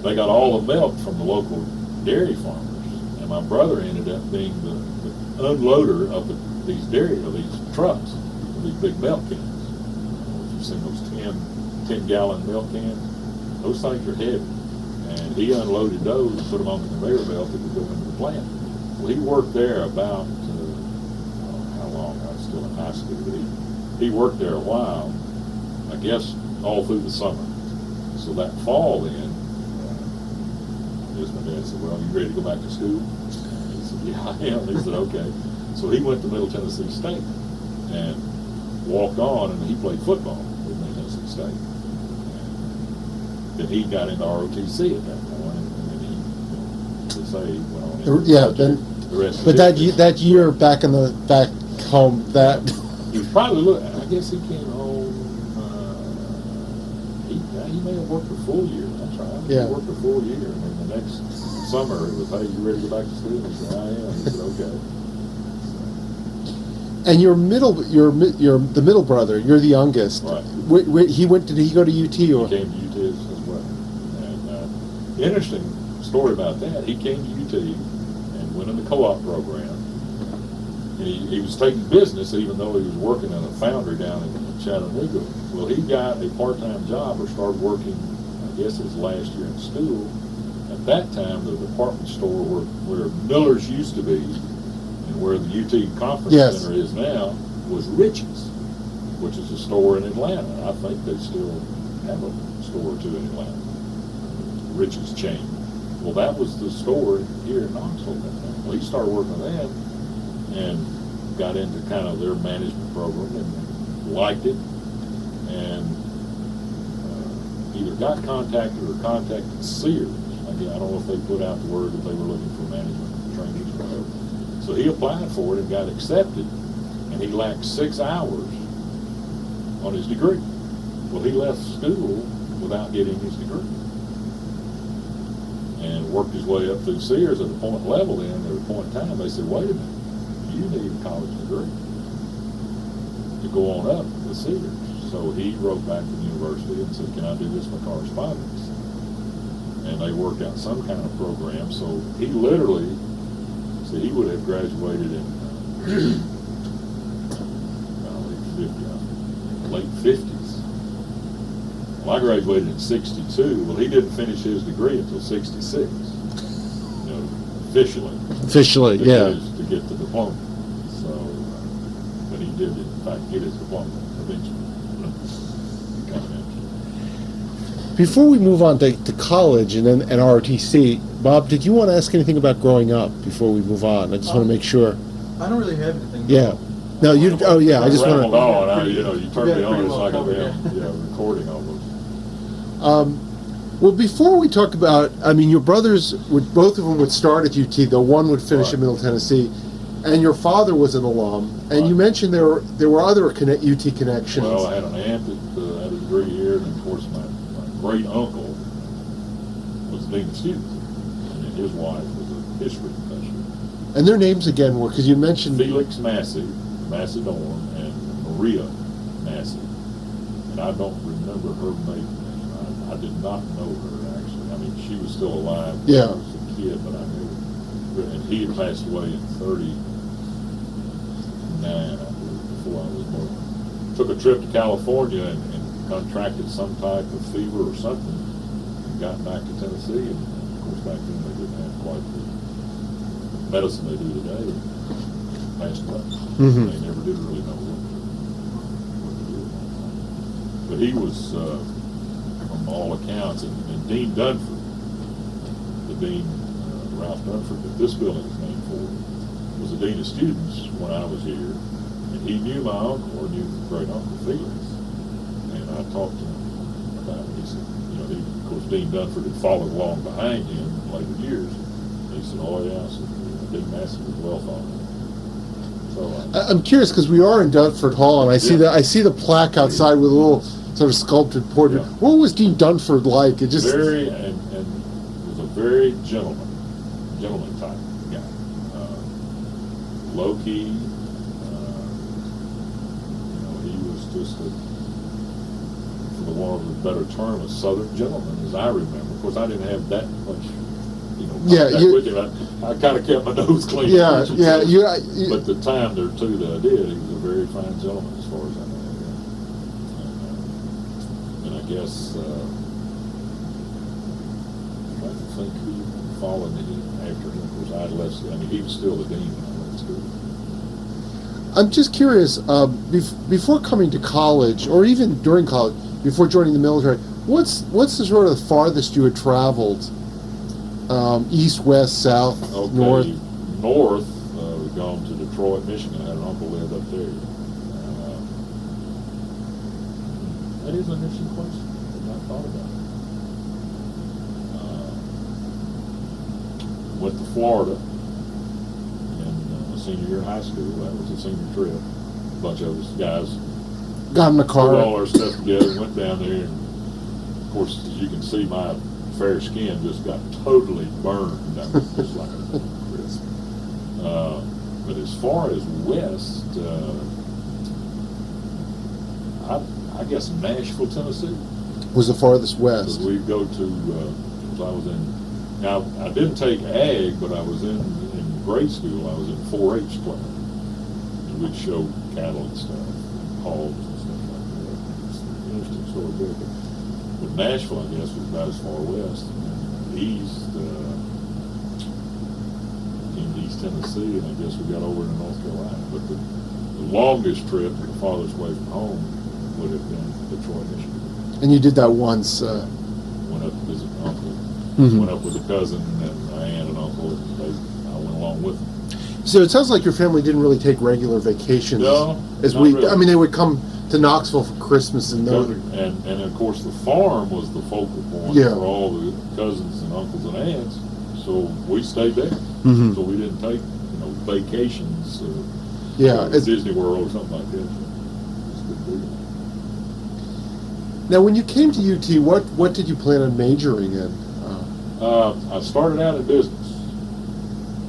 they got all the milk from the local dairy farmers, and my brother ended up being the unloader of these trucks, of these big milk cans. You've seen those 10-gallon milk cans? Those things are heavy. And he unloaded those and put them on the conveyor belt that would go into the plant. Well, he worked there about, I don't know how long, I was still in high school, but he worked there a while, I guess all through the summer. So that fall then, my dad said, well, you ready to go back to school? And he said, yeah, I am. He said, okay. So he went to Middle Tennessee State and walked on, and he played football with Middle Tennessee State. And then he got into ROTC at that point, and then he, to say, went on into the rest but of that year back home, that he was probably, I guess he came home, he may have worked a full year, that's right. Yeah. He worked a full year, and then the next summer it was, hey, you ready to go back to school? He said, I am. He said, okay. and the middle brother, you're the youngest. Right. Did he go to UT or? He came to UT as well. And interesting story about that, he came to UT and went in the co-op program. And he was taking business even though he was working in a foundry down in Chattanooga. Well, he got a part-time job or started working, I guess his last year in school. At that time, the department store where Miller's used to be and where the UT Conference Center is now was Rich's, which is a store in Atlanta. I think they still have a store or two in Atlanta. Rich's chain. Well, that was the store here in Knoxville. Well, he started working with them and got into kind of their management program and liked it, and either got contacted or contacted Sears. Again, I don't know if they put out the word that they were looking for management trainees or whatever. So he applied for it and got accepted, and he lacked 6 hours on his degree. Well, he left school without getting his degree and worked his way up through Sears. At the point level then, at a point in time, they said, wait a minute, you need a college degree to go on up with Sears. So he wrote back to the university and said, can I do this for correspondence? And they worked out some kind of program. So he literally, see, he would have graduated in late 50s. Well, I graduated in 62. Well, he didn't finish his degree until 66. Officially. Officially, yeah. To get the diploma. So, but he did, in fact, get his diploma eventually. Kind of interesting. Before we move on to college and ROTC, Bob, did you want to ask anything about growing up before we move on? I just want to make sure. I don't really have anything. Yeah. No, you. Oh, yeah. I just want to. You turned me on. It's like a recording almost. Well, before we talk about, I mean, your brothers both of them would start at UT. The one would finish at Middle Tennessee, and your father was an alum. And you mentioned there were other UT connections. Well, I had an aunt that had a degree here, and of course my great uncle was the dean of students, and his wife was a history professor. And their names again were, because you mentioned Felix Massey, Massey Dorn, and Maria Massey. And I don't remember her maiden name. I did not know her, actually. I mean, she was still alive when I was a kid, but I knew her. And he had passed away in 39, I believe, before I was born. Took a trip to California and contracted some type of fever or something and got back to Tennessee. And of course, back then they didn't have quite the medicine they do today. And passed away. Mm-hmm. They never did really know what to do. But he was, from all accounts, and Dean Dunford, the Dean, Ralph Dunford, that this building is named for, was the Dean of Students when I was here, and he knew my uncle, or knew great uncle Felix, and I talked to him about it. He said, of course, Dean Dunford had followed along behind him in later years. And he said, oh yeah, I said, Dean Massey was well thought of. So So I'm curious because we are in Dunford Hall, and I see Yeah. the plaque outside with a little sort of sculpted portrait. Yeah. What was Dean Dunford like? It just very and was a very gentleman type guy, low key. He was just for the want of a better term, a Southern gentleman, as I remember. Of course, I didn't have that much, Yeah, contact with him. I kind of kept my nose clean. yeah. But the time there too that I did, he was a very fine gentleman as far as I know. And I guess I'm trying to think who followed him after him. Of course, I left. He was still the dean when I left school. I'm just curious. Before coming to college, or even during college, before joining the military, what's the sort of the farthest you had traveled? East, west, south, north? North, we've gone to Detroit, Michigan. I had an uncle lived up there. That is an interesting question. I've not thought about it. Went to Florida in senior year in high school. That was a senior trip. A bunch of us guys Got in the put car. all our stuff together, went down there, and of course, as you can see, my fair skin just got totally burned. That was just like a crisp. But as far as west, I guess Nashville, Tennessee. Was the farthest west. So we go to. I was in. Now I didn't take ag, but I was in grade school. I was in 4-H club, and we'd show cattle and stuff, and hogs and stuff like that. It's an interesting story there. But Nashville, I guess, was about as far west. And east, came to East Tennessee, and I guess we got over into North Carolina. But the longest trip, the farthest away from home, would have been Detroit, Michigan. And you did that once. Went up to visit an uncle. Mhm. Went up with a cousin and my aunt and uncle, and I went along with them. So it sounds like your family didn't really take regular vacations. No, as not we. really. I mean, they would come to Knoxville for Christmas and no. And of course the farm was the focal point Yeah. for all the cousins and uncles and aunts. So we stayed there. Mhm. So we didn't take vacations. Yeah, to Disney World or something like that. It's a good deal. Now, when you came to UT, what did you plan on majoring in? I started out in business,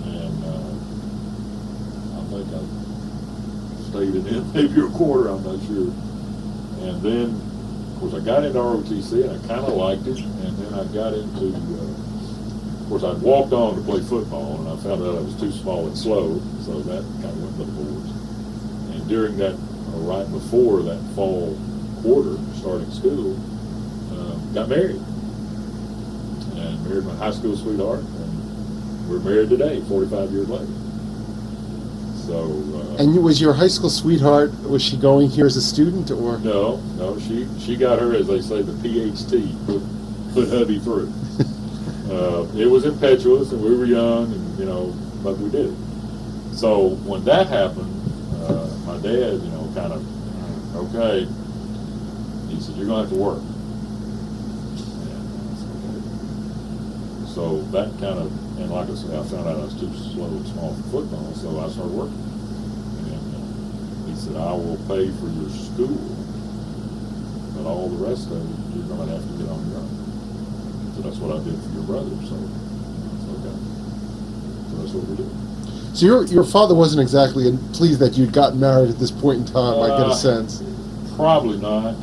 and I think I stayed in it maybe a quarter. I'm not sure. And then, of course, I got into ROTC, and I kind of liked it. And then I got into, of course, I'd walked on to play football, and I found out I was too small and slow, so that kind of went to the boards. And during that, right before that fall quarter, starting school, got married. And married my high school sweetheart, and we're married today, 45 years later. So. And was your high school sweetheart, was she going here as a student, or? No, she got her, as they say, the PhD, put hubby through. It was impetuous, and we were young, and but we did it. So when that happened, my dad, kind of, okay, he said, "You're gonna have to work." So that kind of, and like I said, I found out I was too slow and small for football, so I started working. And he said, "I will pay for your school, but all the rest of it, you're going to have to get on your own." So that's what I did for your brother, so it's okay. So that's what we did. So your father wasn't exactly pleased that you'd gotten married at this point in time, I get a sense. Probably not,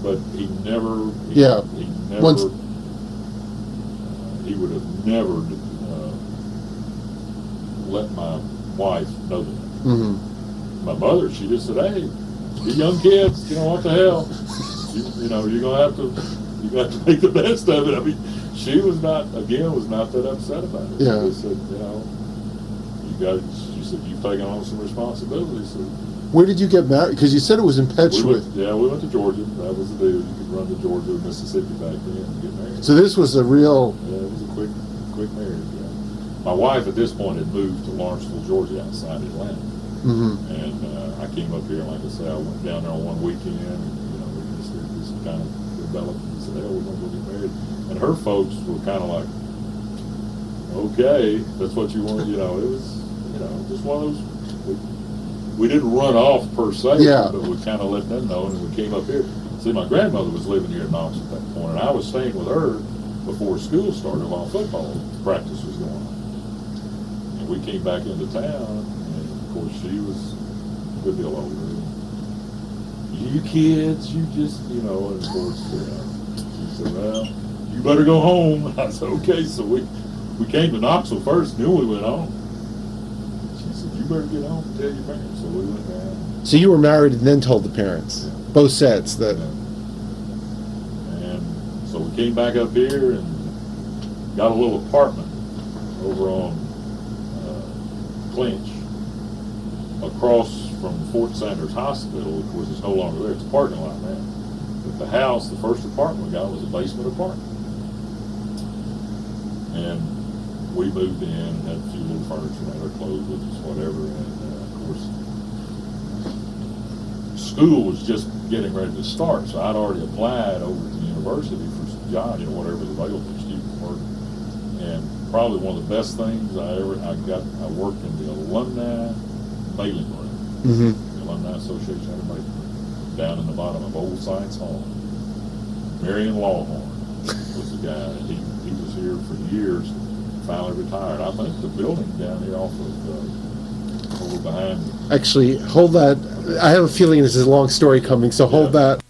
but he never, Yeah. he never, Once- he would have never let my wife know that. Mm-hmm. My mother, she just said, "Hey, you young kids, what the hell? You're gonna have to make the best of it." I mean, she was not that upset about it. Yeah. She said, she said, "You've taken on some responsibilities." So Where did you get married? Because you said it was in Petchworth. we went to Georgia. That was the deal. You could run to Georgia or Mississippi back then and get married. So this was a real. Yeah, it was a quick marriage. Yeah. My wife at this point had moved to Lawrenceville, Georgia, outside Atlanta. Mm-hmm. And I came up here, and like I said, I went down there on one weekend, and we just kind of developed and said, "Hey, we're going to go get married." And her folks were kind of like, "Okay, that's what you want." It was, just one of those. we didn't run off per se, Yeah. but we kind of let them know, and we came up here. See, my grandmother was living here in Knoxville at that point, and I was staying with her before school started while football practice was going on. And we came back into town, and of course she was a good deal older. You kids, you just, and of course she said, well, you better go home. I said, okay. So we came to Knoxville first, then we went home. She said, you better get home and tell your parents. So we went down. So you were married and then told the parents, both sets, that. And so we came back up here and got a little apartment over on Clinch, across from Fort Sanders Hospital. Of course, it's no longer there. It's a parking lot now. But the house, the first apartment we got, was a basement apartment. And we moved in and had a few little furniture, had our clothes with us, whatever. And of course, school was just getting ready to start, so I'd already applied over to the university for some job, whatever was available for student work. And probably one of the best things I worked in the alumni mailing room. Mm-hmm. The Alumni Association had a mailing room down in the bottom of Old Science Hall. Marion Lawhorn was the guy. He was here for years, finally retired. I think the building down here off of over behind me. Actually, hold that. I have a feeling this is a long story coming, so hold that.